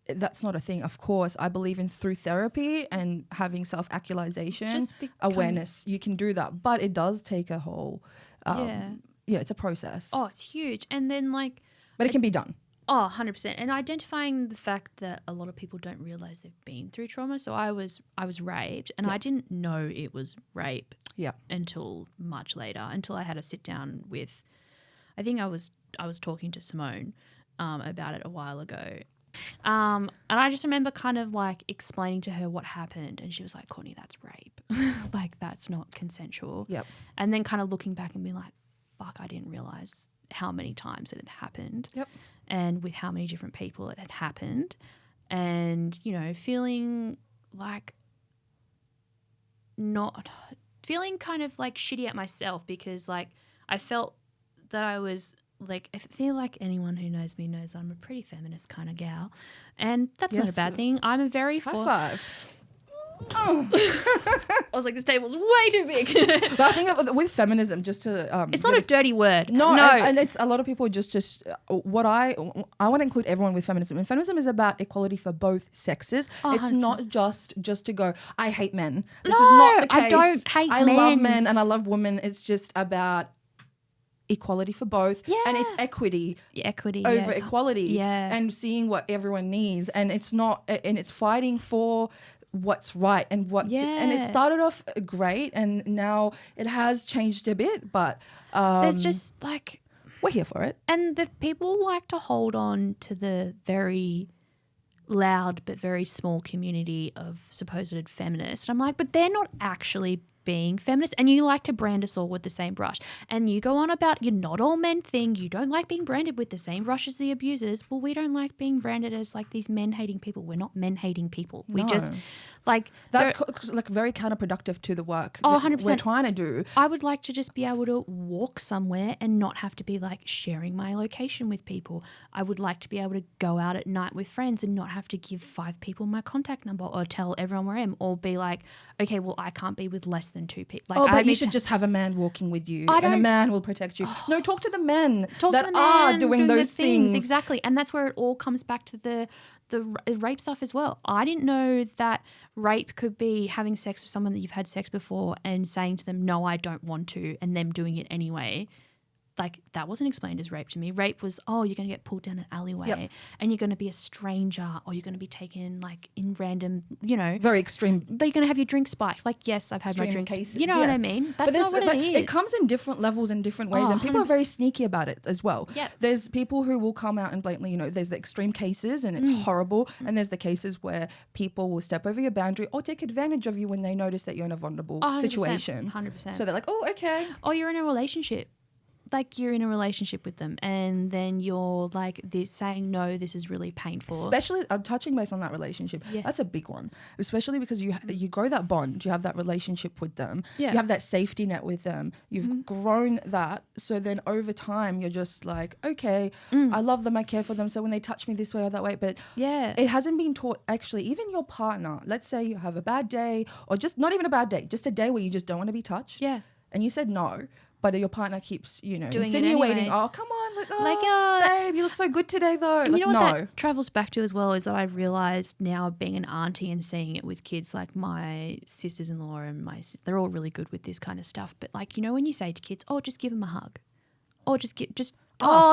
That's not a thing. Of course, I believe in through therapy and having self-actualization, awareness. You can do that, but it does take a whole. Yeah, it's a process. Oh, it's huge, and then like. But it can be done. Oh, 100%. And identifying the fact that a lot of people don't realize they've been through trauma. So I was raped, and I didn't know it was rape until much later, until I had a sit down with, I think I was talking to Simone about it a while ago. And I just remember kind of like explaining to her what happened, and she was like, Courtney, that's rape. Like, that's not consensual. Yep. And then kind of looking back and being like, fuck, I didn't realize how many times it had happened. Yep. And with how many different people it had happened, and, you know, feeling kind of like shitty at myself, because like I felt that I was like, I feel like anyone who knows me knows I'm a pretty feminist kind of gal, and that's not a bad thing. I'm a very High five. Oh. I was like, this table's way too big. But I think with feminism, just to it's not a dirty word. No. And it's a lot of people just what I want to include everyone with feminism, and feminism is about equality for both sexes. It's 100%. Not just to go, I hate men. This is not the case. I don't hate men. I love men and I love women. It's just about equality for both, and it's equity over equality, and seeing what everyone needs, and it's not, and it's fighting for what's right and and it started off great, and now it has changed a bit, but there's just like, we're here for it. And the people like to hold on to the very loud but very small community of supposed feminists. I'm like, but they're not actually being feminist, and you like to brand us all with the same brush, and you go on about you're not all men thing, you don't like being branded with the same brush as the abusers. Well, we don't like being branded as like these men hating people. We're not men hating people. We just like, that's like very counterproductive to the work 100%. We're trying to do. I would like to just be able to walk somewhere and not have to be like sharing my location with people. I would like to be able to go out at night with friends and not have to give 5 people my contact number or tell everyone where I am, or be like, okay, well, I can't be with less than 2 people. Like, but you should just have a man walking with you, and a man will protect you. No, talk to the men are doing those things. Exactly. And that's where it all comes back to the rape stuff as well. I didn't know that rape could be having sex with someone that you've had sex before and saying to them, no, I don't want to, and them doing it anyway. Like, that wasn't explained as rape to me. Rape was, oh, you're going to get pulled down an alleyway, and you're going to be a stranger, or you're going to be taken like in random, you know. Very extreme. You're going to have your drink spiked. Like, yes, I've had my drinks. Cases, you know what I mean? That's not what it is. It comes in different levels and different ways, and people 100%. Are very sneaky about it as well. Yep. There's people who will come out and blatantly, you know, there's the extreme cases and it's horrible, and there's the cases where people will step over your boundary or take advantage of you when they notice that you're in a vulnerable situation. 100%. So they're like, oh, okay. Or you're in a relationship. Like, you're in a relationship with them, and then you're like this saying, no, this is really painful. Especially, I'm touching base on that relationship. Yeah. That's a big one, especially because you grow that bond, you have that relationship with them, you have that safety net with them, you've grown that. So then over time, you're just like, okay, I love them, I care for them. So when they touch me this way or that way, but it hasn't been taught, actually, even your partner, let's say you have a bad day, or just not even a bad day, just a day where you just don't want to be touched. Yeah. And you said no. But your partner keeps, you know, insinuating, anyway. Oh, come on, babe, you look so good today, though. You know what that travels back to as well is that I've realised now, being an auntie and seeing it with kids, like my sisters-in-law and they're all really good with this kind of stuff. But like, you know, when you say to kids, oh, just give them a hug, or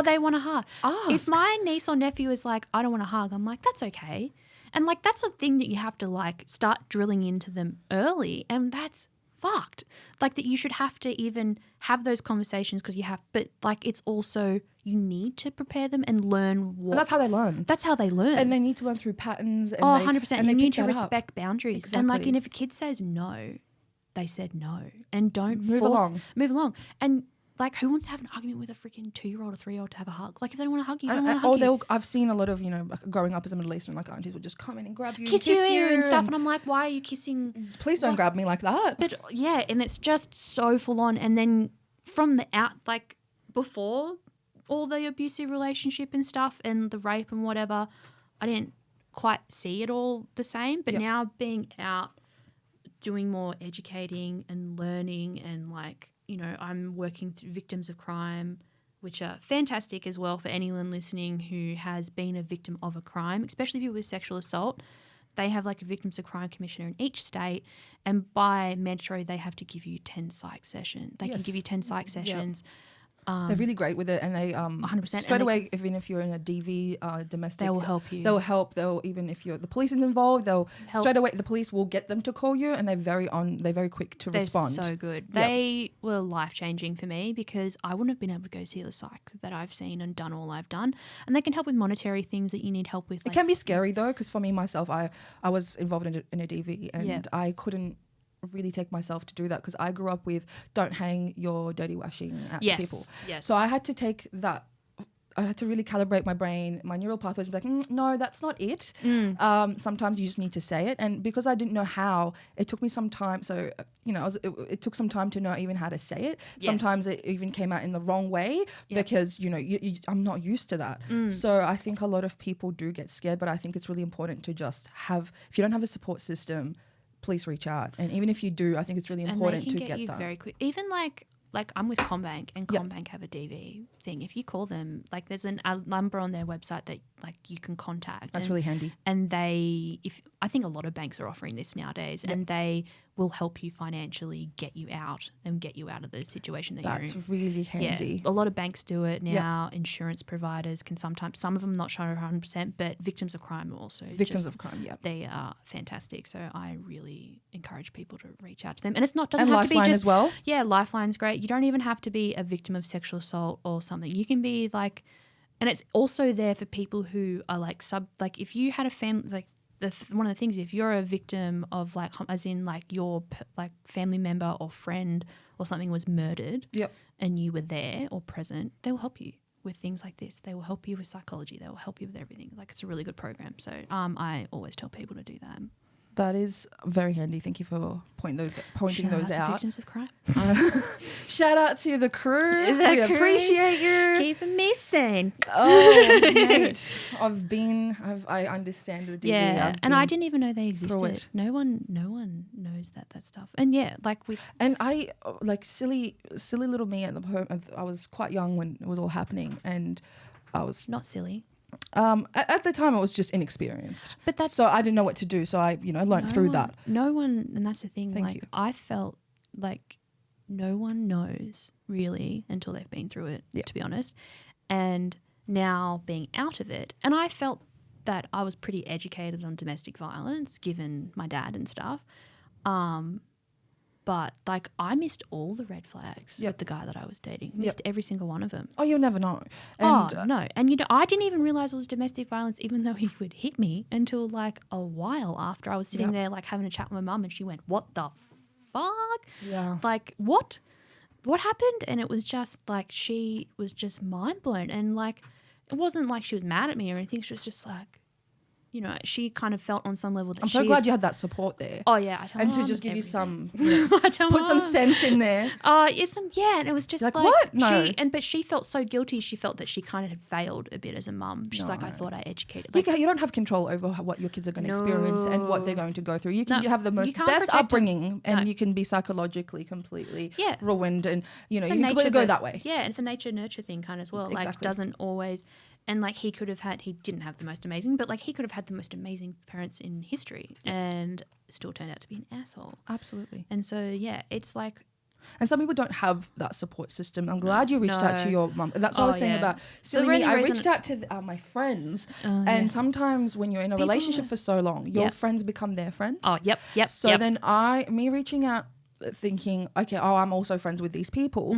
they want a hug. Ask. If my niece or nephew is like, I don't want a hug, I'm like, that's okay. And like, that's a thing that you have to like start drilling into them early, and that's fucked. Like, that you should have to even have those conversations because you have, but like, it's also, you need to prepare them and learn what. And that's how they learn. That's how they learn. And they need to learn through patterns. And 100%. And you need to respect boundaries. Exactly. And like, and if a kid says no, they said no, and don't move along. And like, who wants to have an argument with a freaking 2-year-old or 3-year-old to have a hug? Like, if they don't want to hug you, don't want to hug you. I've seen a lot of, you know, growing up as a Middle Eastern, like aunties would just come in and grab you, kiss you and stuff. And I'm like, why are you kissing? Please don't grab me like that. But yeah, and it's just so full on. And then from the like before all the abusive relationship and stuff and the rape and whatever, I didn't quite see it all the same. But Yep. now being out, doing more educating and learning, and like, you know, I'm working through victims of crime, which are fantastic as well for anyone listening who has been a victim of a crime, especially people with sexual assault. They have like a victims of crime commissioner in each state, and by metro they have to give you 10 psych sessions. They can Yes. give you 10 psych sessions. They're really great with it, and they 100%, straight and away, even if you're in a DV domestic, They will help you. They'll help. They'll, even if the police is involved, they'll Help. straight away, the police will get them to call you, and they're very quick to They're respond. so good. Yep. They were life-changing for me because I wouldn't have been able to go see the psych that I've seen and done all I've done. And they can help with monetary things that you need help with. It can be scary though, because for me myself, I was involved in a DV, and Yeah. I couldn't really take myself to do that because I grew up with don't hang your dirty washing at Yes. people. Yes. So I had to take that. I had to really calibrate my brain, my neural pathways, and be like, no, that's not it. Sometimes you just need to say it. And because I didn't know how, it took me some time. So, you know, it took some time to know even how to say it. Yes. Sometimes it even came out in the wrong way because, you know, I'm not used to that. So I think a lot of people do get scared, but I think it's really important to just have, if you don't have a support system, please reach out. And even if you do, I think it's really important and they to can get you that. very quick. Even like I'm with Combank, and Combank have a DV thing. If you call them, like there's a number on their website that like you can contact. That's really handy. And I think a lot of banks are offering this nowadays, and they will help you financially get you out of the situation that That's you're in. really handy. Yeah, a lot of banks do it now. Insurance providers can sometimes, some of them not sure 100%, but victims of crime are also Victims of crime, they are fantastic. So I really encourage people to reach out to them. And it's not doesn't And have to be Lifeline just as well. Yeah, Lifeline's great. You don't even have to be a victim of sexual assault or something. You can be like, and it's also there for people who are like if you had a family, like one of the things, if you're a victim of like, as in like your like family member or friend or something was murdered, and you were there or present, they will help you with things like this. They will help you with psychology. They will help you with everything. Like, it's a really good program. So I always tell people to do that. That is very handy. Thank you for pointing Shout those out to out. victims of crime. Shout out to the crew. The We crew. appreciate you. Keeping me sane. Oh, mate. I understand the DV. Yeah, and I didn't even know they through existed. it. No one knows that stuff. And yeah, like with And I, like silly little me at the home, I was quite young when it was all happening, and I was not silly. at the time I was just inexperienced. But that's so I didn't know what to do. So I, learned through that. No one, and that's the thing. Thank like you. I felt like no one knows really until they've been through it. Yeah. To be honest, and now being out of it, and I felt that I was pretty educated on domestic violence given my dad and stuff. But like I missed all the red flags with the guy that I was dating. Missed every single one of them. Oh, you'll never know. And, no. And I didn't even realize it was domestic violence, even though he would hit me, until like a while after. I was sitting there like having a chat with my mum, and she went, "What the fuck? Yeah. Like what happened?" And it was just like she was just mind blown, and like it wasn't like she was mad at me or anything. She was just like, she kind of felt on some level that I'm so glad you had that support there. Oh yeah, I tell and Mum to just give everything. you some, I tell put some Mum. sense in there. And it was just Like, like what? No. but she felt so guilty. She felt that she kind of had failed a bit as a mum. She's like, I thought I educated. Like, You don't have control over what your kids are going to experience and what they're going to go through. You can have the you can't best protect them. upbringing, and No. you can be psychologically completely Yeah. ruined, and you it's a can completely nature go that- that way. Yeah, and it's a nature nurture thing kind of as well. Like Exactly. doesn't always, and like he didn't have the most amazing, but like he could have had the most amazing parents in history, and still turned out to be an asshole. Absolutely. And so yeah, it's like. And some people don't have that support system. I'm glad you reached out to your mum. That's what I was saying about silly The me. I reason- reached out to my friends, and sometimes when you're in a relationship for so long, your friends become their friends. Oh, yep. So then me reaching out thinking, okay, I'm also friends with these people.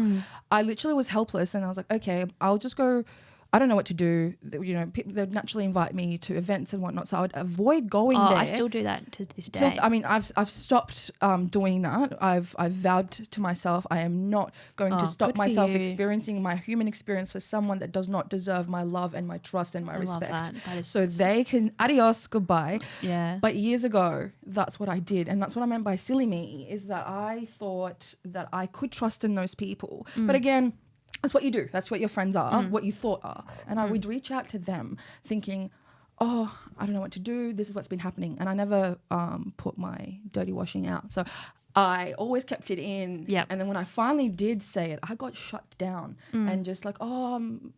I literally was helpless, and I was like, okay, I'll just go. I don't know what to do. They'd naturally invite me to events and whatnot, so I would avoid going there. I still do that to this day. I've stopped doing that. I've vowed to myself I am not going to stop good for myself you. experiencing my human experience for someone that does not deserve my love and my trust and my respect. Love that. That is So they can adios, goodbye. Yeah. But years ago, that's what I did, and that's what I meant by silly me, is that I thought that I could trust in those people. But again, that's what you do. That's what your friends are, what you thought are. And I would reach out to them thinking, oh, I don't know what to do. This is what's been happening. And I never put my dirty washing out. So I always kept it in. Yep. And then when I finally did say it, I got shut down and just like, oh, I'm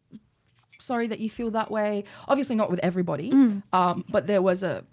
sorry that you feel that way. Obviously not with everybody, but there was a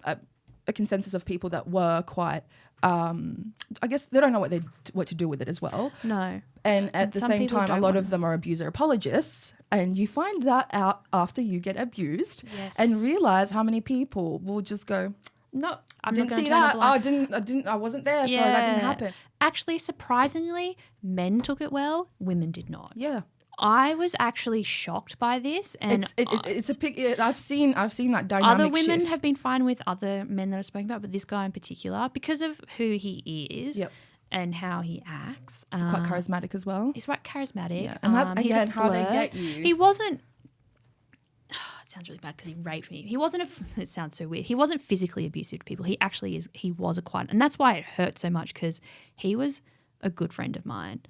consensus of people that were quite, I guess they don't know what to do with it as well. No. And at the some same people time, a don't lot want of them are abuser apologists. And you find that out after you get abused Yes. and realize how many people will just go, no, I'm didn't not see going to that. I wasn't there. So that didn't happen. Actually, surprisingly, men took it well. Women did not. Yeah. I was actually shocked by this, and It's a pic. I've seen that dynamic other women shift. have been fine with other men that I've spoken about, but this guy in particular, because of who he is Yep. and how he acts, quite charismatic as well. he's quite charismatic. Yeah. And that's, he's a again, how they flirt. get you. He wasn't. It sounds really bad because he raped me. He wasn't. It sounds so weird. He wasn't physically abusive to people. He actually is. He was a quite, and that's why it hurt so much because he was a good friend of mine.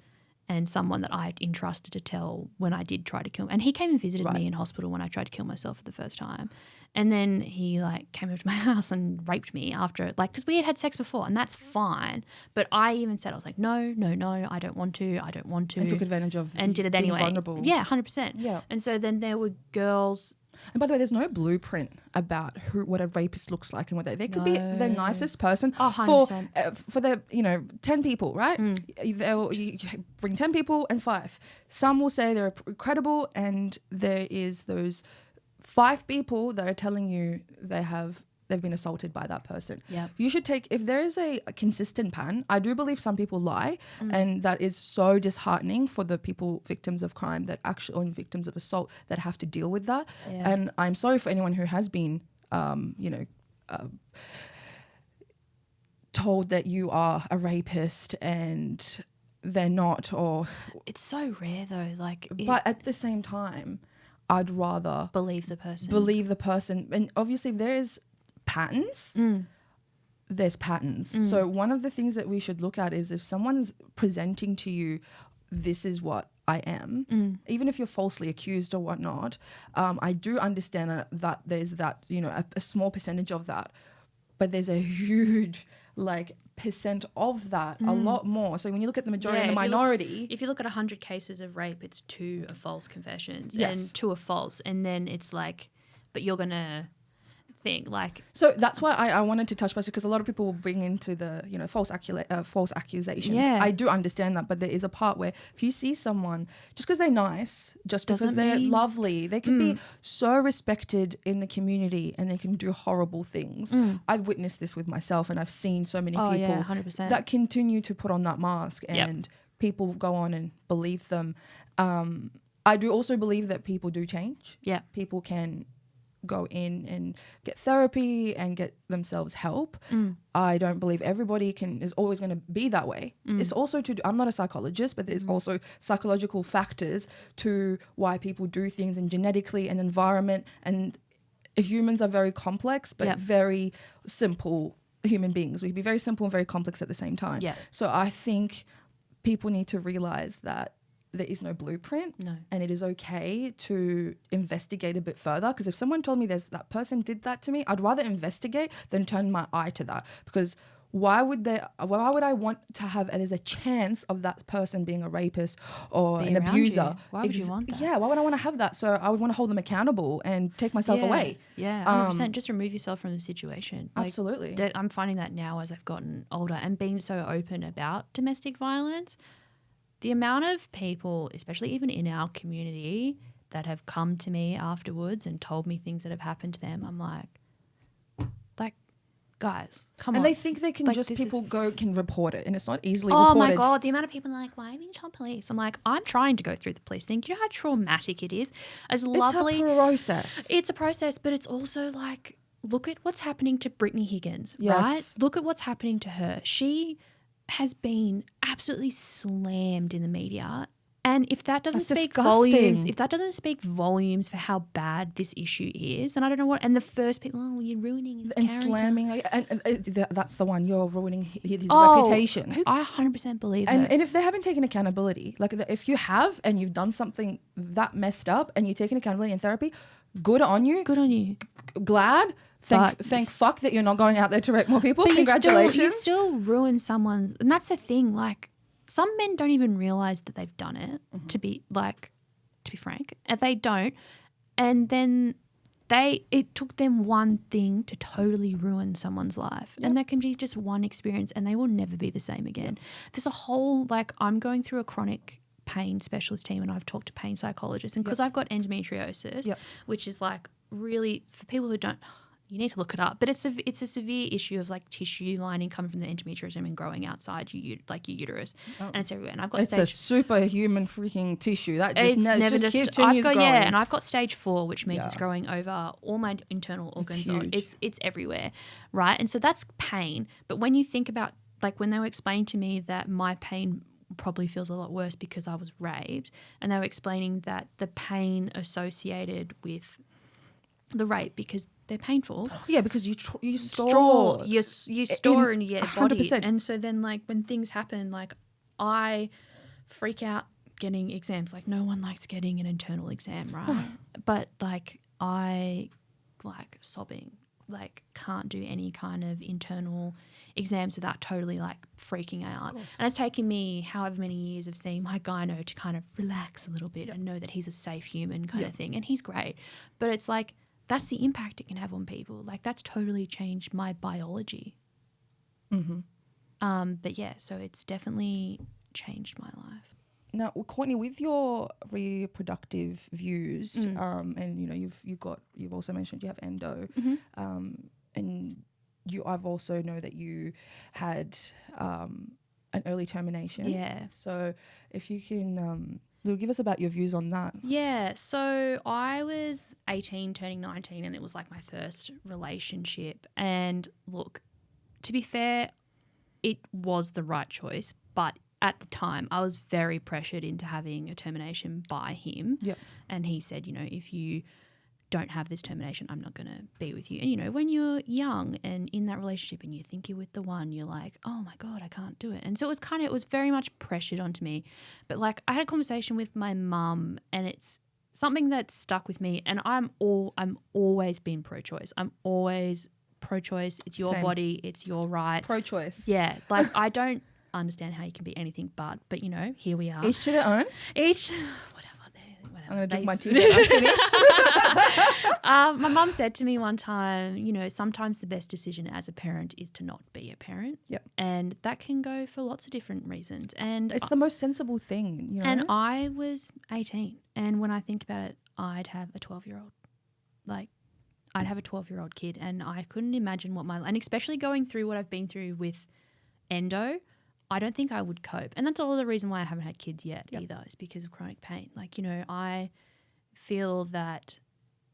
And someone that I entrusted to tell when I did try to kill him. And he came and visited me in hospital when I tried to kill myself for the first time. And then he like came over to my house and raped me after, like, because we had sex before and that's fine. But I even said, I was like, no, I don't want to. And took advantage of and did it being anyway. vulnerable. Yeah, 100%. Yeah. And so then there were girls. And by the way, there's no blueprint about what a rapist looks like and what they could be the nicest person for 100%. 10 people, right? You bring 10 people and 5. Some will say they're incredible, and there is those 5 people that are telling you they've been assaulted by that person. Yep. You should take, if there is a consistent pattern, I do believe some people lie, and that is so disheartening for the people, victims of crime that actually, or victims of assault that have to deal with that. Yeah. And I'm sorry for anyone who has been, told that you are a rapist and they're not, or. It's so rare though. But at the same time, I'd rather believe the person. And obviously there is patterns. There's patterns. So one of the things that we should look at is if someone's presenting to you, this is what I am, even if you're falsely accused or whatnot, I do understand that there's that, a small percentage of that, but there's a huge percent of that, a lot more. So when you look at the majority and the minority. If you look at 100 cases of rape, it's 2 are false confessions Yes. and 2 are false. And then it's but you're going to think So that's why I wanted to touch base, because a lot of people will bring into the false accusations. Yeah. I do understand that, but there is a part where if you see someone just because they're nice, just because Doesn't they're mean- lovely, they can be so respected in the community and they can do horrible things. I've witnessed this with myself, and I've seen so many people 100%. that continue to put on that mask, and people go on and believe them. I do also believe that people do change. Yeah. People can go in and get therapy and get themselves help. I don't believe everybody is always going to be that way. It's also I'm not a psychologist, but there's also psychological factors to why people do things, and genetically and environment, and humans are very complex but very simple human beings. We can be very simple and very complex at the same time. Yeah. So I think people need to realize that there is no blueprint, and it is okay to investigate a bit further, because if someone told me that person did that to me, I'd rather investigate than turn my eye to that, because why would I want to have, there's a chance of that person being a rapist or an abuser. Why would you want that? Yeah, why would I want to have that? So I would want to hold them accountable and take myself away. Yeah, 100%. Just remove yourself from the situation. Absolutely. I'm finding that now as I've gotten older and being so open about domestic violence. The amount of people, especially even in our community, that have come to me afterwards and told me things that have happened to them, I'm like, guys, come on. And they think they can can report it, and it's not easily reported. Oh my God, the amount of people are like, why haven't you told police? I'm like, I'm trying to go through the police thing. Do you know how traumatic it is? It's lovely. It's a process. It's a process, but it's also look at what's happening to Brittany Higgins, Yes. right? Look at what's happening to her. She has been absolutely slammed in the media. And if that doesn't That's speak disgusting. volumes for how bad this issue is, and I don't know and the first people, you're ruining his and character. slamming, and that's the one, you're ruining his reputation. I 100% believe and it. if they haven't taken accountability, if you have and you've done something that messed up and you're taking accountability in therapy, good on you. Good on you. Glad. Thank fuck that you're not going out there to wreck more people. But Congratulations. You've still ruined someone's, and that's the thing. Like, some men don't even realize that they've done it. To be frank, and they don't. And then it took them one thing to totally ruin someone's life, and that can be just one experience, and they will never be the same again. There's a whole, like, I'm going through a chronic pain specialist team, and I've talked to pain psychologists, and because I've got endometriosis, which is like really, for people who don't, you need to look it up, but it's a severe issue of like tissue lining coming from the endometrium and growing outside your uterus, and it's everywhere. And I've got it's a superhuman freaking tissue that just continues growing. And I've got stage 4, which means it's growing over all my internal organs. It's everywhere, right? And so that's pain. But when you think about, like, when they were explaining to me that my pain probably feels a lot worse because I was raped, and they were explaining that the pain associated with the rape, because they're painful. Yeah, because you store you store in your body, 100%. and so then, like, when things happen, like, I freak out getting exams. Like, no one likes getting an internal exam, right? But like, I like sobbing, like, can't do any kind of internal exams without totally like freaking out. And it's taken me however many years of seeing my gyno to kind of relax a little bit and know that he's a safe human kind of thing, and he's great. But it's like, that's the impact it can have on people. Like, that's totally changed my biology. But yeah, so it's definitely changed my life. Now, Courtney, with your reproductive views, and you know, you've also mentioned you have endo, and I've also know that you had an early termination. Yeah. So if you can give us about your views on that. Yeah. So I was 18, turning 19, and it was like my first relationship. And look, to be fair, it was the right choice, but at the time I was very pressured into having a termination by him. Yep. And he said, you know, if you don't have this termination, I'm not going to be with you. And, you know, when you're young and in that relationship and you think you're with the one, you're like, oh my God, I can't do it. And so it was very much pressured onto me. But like, I had a conversation with my mum, and it's something that stuck with me. And I'm always been pro-choice. I'm always pro-choice. It's your body. It's your right. Pro-choice. Yeah. Like, I don't understand how you can be anything but, you know, here we are. Each to their own. Whatever. I'm going to drink my tea when I'm finished. My mum said to me one time, you know, sometimes the best decision as a parent is to not be a parent. Yep. And that can go for lots of different reasons. And it's the most sensible thing, you know. And I was 18. And when I think about it, I'd have a 12-year-old. Like, I'd have a 12-year-old kid, and I couldn't imagine and especially going through what I've been through with endo, I don't think I would cope. And that's a lot of the reason why I haven't had kids yet either, is because of chronic pain. Like, you know, I feel that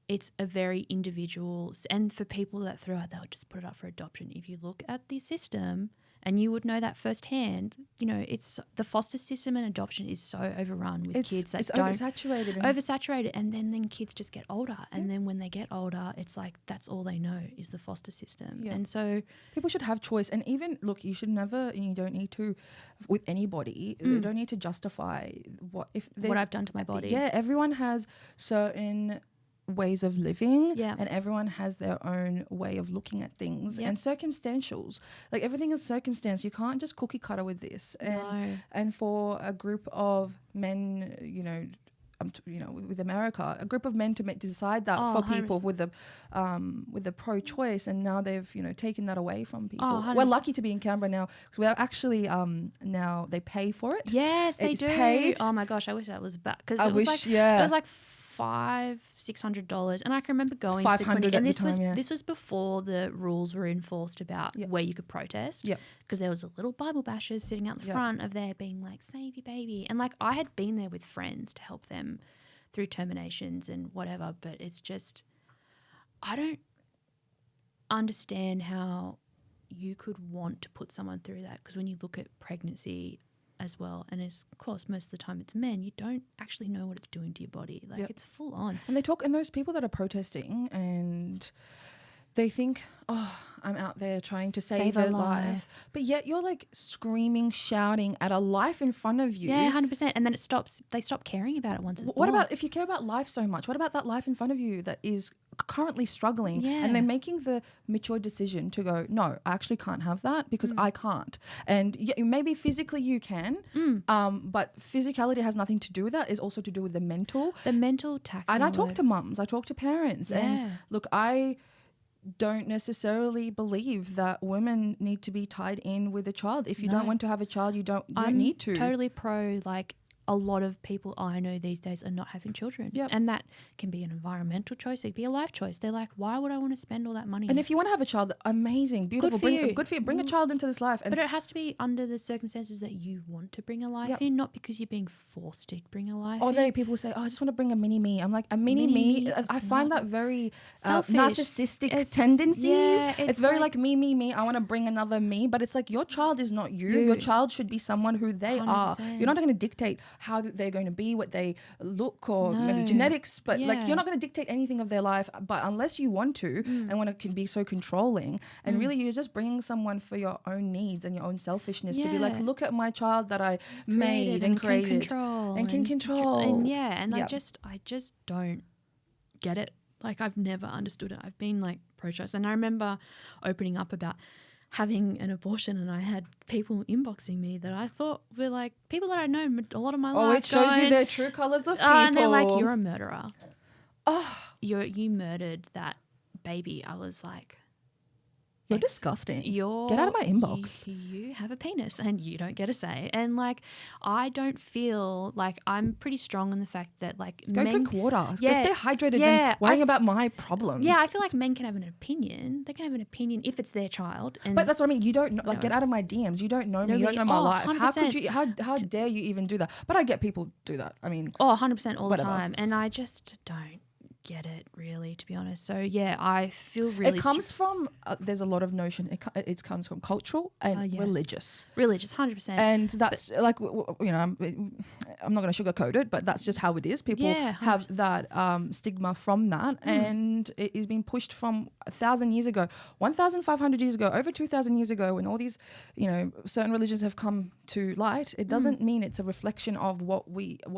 it's a very individual, and for people that throw out, they'll just put it up for adoption. If you look at the system, and you would know that firsthand, you know, it's the foster system and adoption is so overrun with kids that it's don't oversaturated, and then kids just get older, and then when they get older, it's like that's all they know is the foster system. And so people should have choice. And even look, you should never, and you don't need to, with anybody, you don't need to justify what I've done to my body. Yeah, everyone has certain ways of living, and everyone has their own way of looking at things, and circumstantials, like everything is circumstance. You can't just cookie cutter with this. And for a group of men, you know, with America, a group of men to decide that for people 100%. with the pro-choice, and now they've, you know, taken that away from people. We're lucky to be in Canberra now, because we're actually now they pay for it. Yes, they do. Paid. Oh my gosh, I wish that was back, because it was like $500-$600, and I can remember going to the clinic, and this was before the rules were enforced about where you could protest, because there was a little Bible bashers sitting out the front of there being like, save your baby, and like I had been there with friends to help them through terminations and whatever, but it's just, I don't understand how you could want to put someone through that, because when you look at pregnancy as well, and of course most of the time it's men, you don't actually know what it's doing to your body. Like it's full on. And they talk, and those people that are protesting, and they think, oh, I'm out there trying to save a a life. But yet you're like screaming, shouting at a life in front of you. Yeah, 100%. And then they stop caring about it once it's What born. about if you care about life so much? What about that life in front of you that is currently struggling and they're making the mature decision to go, no, I actually can't have that because I can't. And maybe physically you can, but physicality has nothing to do with that. It's also to do with the mental. The mental tax. And I talk to mums, I talk to parents. And look, I don't necessarily believe that women need to be tied in with a child. If you don't want to have a child, you don't need to. I'm totally pro, like, a lot of people I know these days are not having children. Yep. And that can be an environmental choice. It can be a life choice. They're like, why would I want to spend all that money? And if you want to have a child, amazing, beautiful. Good for you. Bring a child into this life. But it has to be under the circumstances that you want to bring a life in, not because you're being forced to bring a life in. People say, oh, I just want to bring a mini me. I'm like, a mini me? I find that very narcissistic tendencies. Yeah, it's very like me. I want to bring another me. But it's like, your child is not you. Your child should be someone who they 100%. Are. You're not going to dictate how they're going to be, what they look, or maybe genetics, but like you're not going to dictate anything of their life. But unless you want to and want to can be so controlling, and really you're just bringing someone for your own needs and your own selfishness to be like, look at my child that I made and created and can control. And I just don't get it. Like, I've never understood it. I've been like pro-choice, and I remember opening up about having an abortion, and I had people inboxing me that I thought were like people that I'd known a lot of my life. Oh, it shows you their true colours of people. And they're like, you're a murderer. Oh, you murdered that baby. I was like, you're disgusting. Get out of my inbox. You have a penis and you don't get a say. And like, I don't feel like I'm pretty strong on the fact that like go drink water. Go stay hydrated than worrying about my problems. Yeah, I feel like men can have an opinion. They can have an opinion if it's their child. But that's what I mean. You don't know, like, get out of my DMs. You don't know me. You don't know my life. 100%. How could you? How dare you even do that? But I get people do that. I mean, 100% all the time, and I just don't get it, really, to be honest. So yeah, I feel really it comes from there's a lot of notion. It comes from cultural and religious 100%, and that's like, you know, I'm not going to sugarcoat it, but that's just how it is. People have that stigma from that, and it is being pushed from 1,000 years ago, 1,500 years ago, over 2,000 years ago, when all these, you know, certain religions have come to light. It doesn't mean it's a reflection of what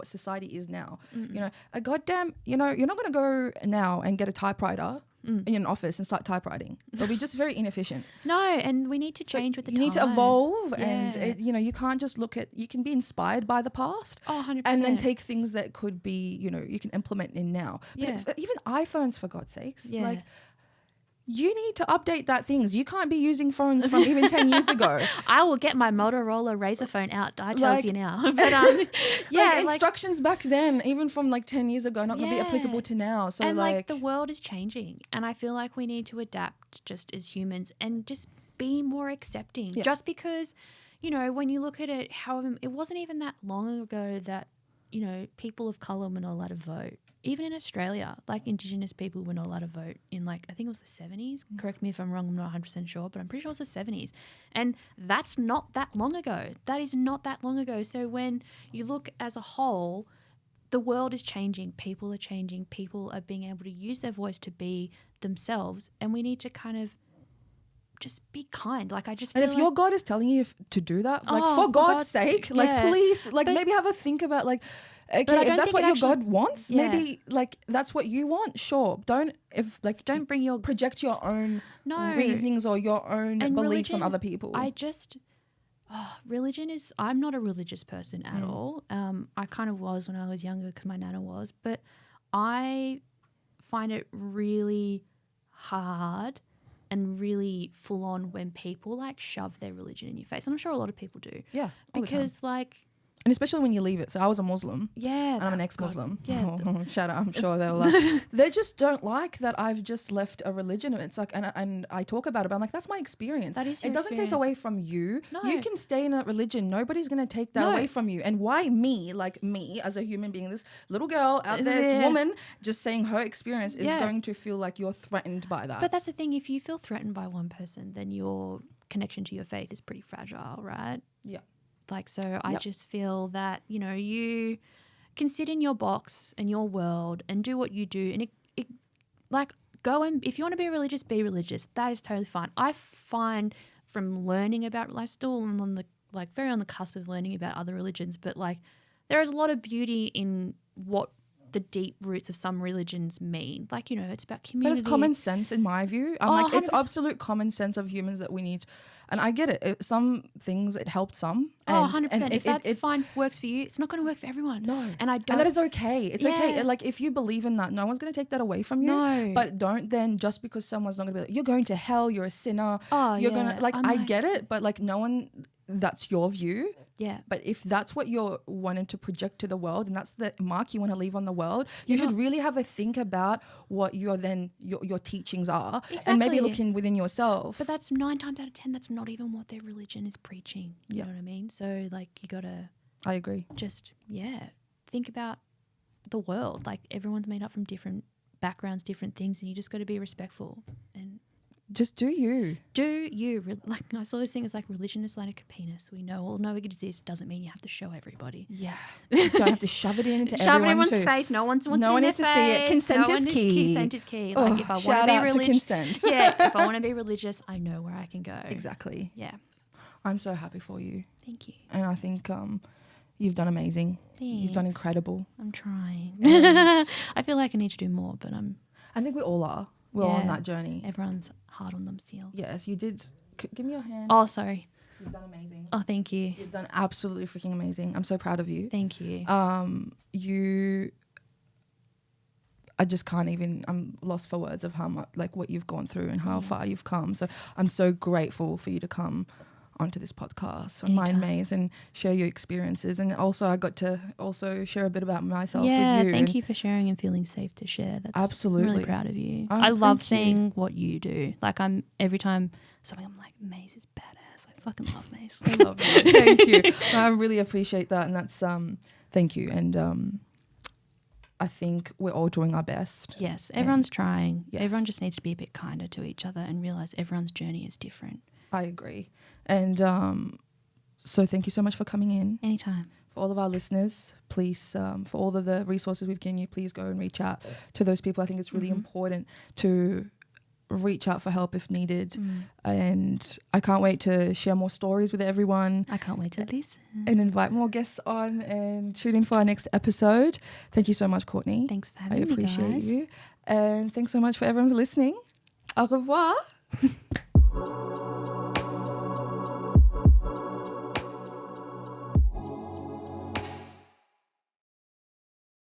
society is now. You know, a goddamn, you know, you're not going to go now and get a typewriter in an office and start typewriting. It'll be just very inefficient. No, and we need to change with the time. You need to evolve, and you know, you can't just you can be inspired by the past. 100%. And then take things that could be, you know, you can implement in now. But even iPhones, for God's sakes, like, you need to update that things. You can't be using phones from even 10 years ago. I will get my Motorola Razr phone out. I tell you now. But instructions back then, even from like 10 years ago, not going to be applicable to now. So and like the world is changing, and I feel like we need to adapt just as humans and just be more accepting. Yeah. Just because, you know, when you look at it, however, it wasn't even that long ago that, you know, people of colour were not allowed to vote. Even in Australia, like, Indigenous people were not allowed to vote in, like, I think it was the 70s. Correct me if I'm wrong, I'm not 100% sure, but I'm pretty sure it was the 70s. And that's not that long ago. That is not that long ago. So when you look as a whole, the world is changing. People are changing. People are being able to use their voice to be themselves. And we need to kind of just be kind. Like, I just feel and if your God is telling you to do that, like, for God's sake, like, please, like, maybe have a think about, like, okay, if that's what your God wants, maybe, like, that's what you want, sure. Don't project your own reasonings or your own beliefs on other people. Religion is, I'm not a religious person at all. I kind of was when I was younger because my nana was, but I find it really hard and really full on when people like shove their religion in your face. And I'm sure a lot of people do. Yeah. Because like, and especially when you leave it. So I was a Muslim. Yeah. And I'm an ex-Muslim. Shout out. I'm sure they'll they just don't like that I've just left a religion. It's like, and I talk about it, but I'm like, that's my experience. That is your It doesn't experience. Take away from you. No. You can stay in a religion. Nobody's going to take that away from you. And why me, like me as a human being, this little girl out there, this woman, just saying her experience is going to feel like you're threatened by that. But that's the thing. If you feel threatened by one person, then your connection to your faith is pretty fragile, right? Yeah. Like, so I just feel that, you know, you can sit in your box and your world and do what you do. And it like, if you want to be religious, be religious. That is totally fine. I find from learning about, like, still on the, like, very on the cusp of learning about other religions, but like there is a lot of beauty in what the deep roots of some religions mean. Like, you know, it's about community. But it's common sense in my view. I'm like, it's 100%. absolute common sense of humans that we need. And I get it. Some things, it helped some. 100%. If that's fine, works for you, it's not going to work for everyone. No. And I don't. And that is okay. It's okay. Like, if you believe in that, no one's going to take that away from you. No. But don't then, just because someone's not going to be like, you're going to hell, you're a sinner. Oh, you're going to, like, I'm I like, get it. But like, no one, that's your view. Yeah. But if that's what you're wanting to project to the world and that's the mark you want to leave on the world, you should really have a think about what your teachings are. Exactly. And maybe looking within yourself. But that's 9 times out of 10, that's not even what their religion is preaching. You know what I mean? So like, you got to I agree. just, think about the world. Like, everyone's made up from different backgrounds, different things, and you just got to be respectful and just do you. Like, I saw this thing as like, religion is like a penis. We all know it exists. Doesn't mean you have to show everybody. Yeah. You don't have to shove it into shove everyone it in everyone's face. No one needs to see it. Consent is key. Consent is key. Like, if I want shout to be out to religious, consent. if I want to be religious, I know where I can go. Exactly. Yeah. I'm so happy for you. Thank you. And I think you've done amazing. Thanks. You've done incredible. I'm trying. I feel like I need to do more, but I think we all are. We're all on that journey. Everyone's hard on themselves. Yes, you did. Give me your hand. Oh, sorry. You've done amazing. Oh, thank you. You've done absolutely freaking amazing. I'm so proud of you. Thank you. I just can't even, I'm lost for words of how much, like, what you've gone through and how far you've come. So I'm so grateful for you to come onto this podcast on Mind Maze and share your experiences. And also I got to also share a bit about myself with you. Thank you for sharing and feeling safe to share. That's absolutely. I'm really proud of you. I love seeing what you do. Like, every time I'm like, Maze is badass. I fucking love Maze. I love you. Thank you. I really appreciate that. And that's, thank you. And I think we're all doing our best. Yes, everyone's trying. Yes. Everyone just needs to be a bit kinder to each other and realize everyone's journey is different. I agree. And so thank you so much for coming in. Anytime. For all of our listeners, please, for all of the resources we've given you, please go and reach out to those people. I think it's really important to reach out for help if needed. And I can't wait to share more stories with everyone. I can't wait to listen. And invite more guests on and tune in for our next episode. Thank you so much, Courtney. Thanks for having me, I appreciate guys. you. And thanks so much for everyone for listening. Au revoir.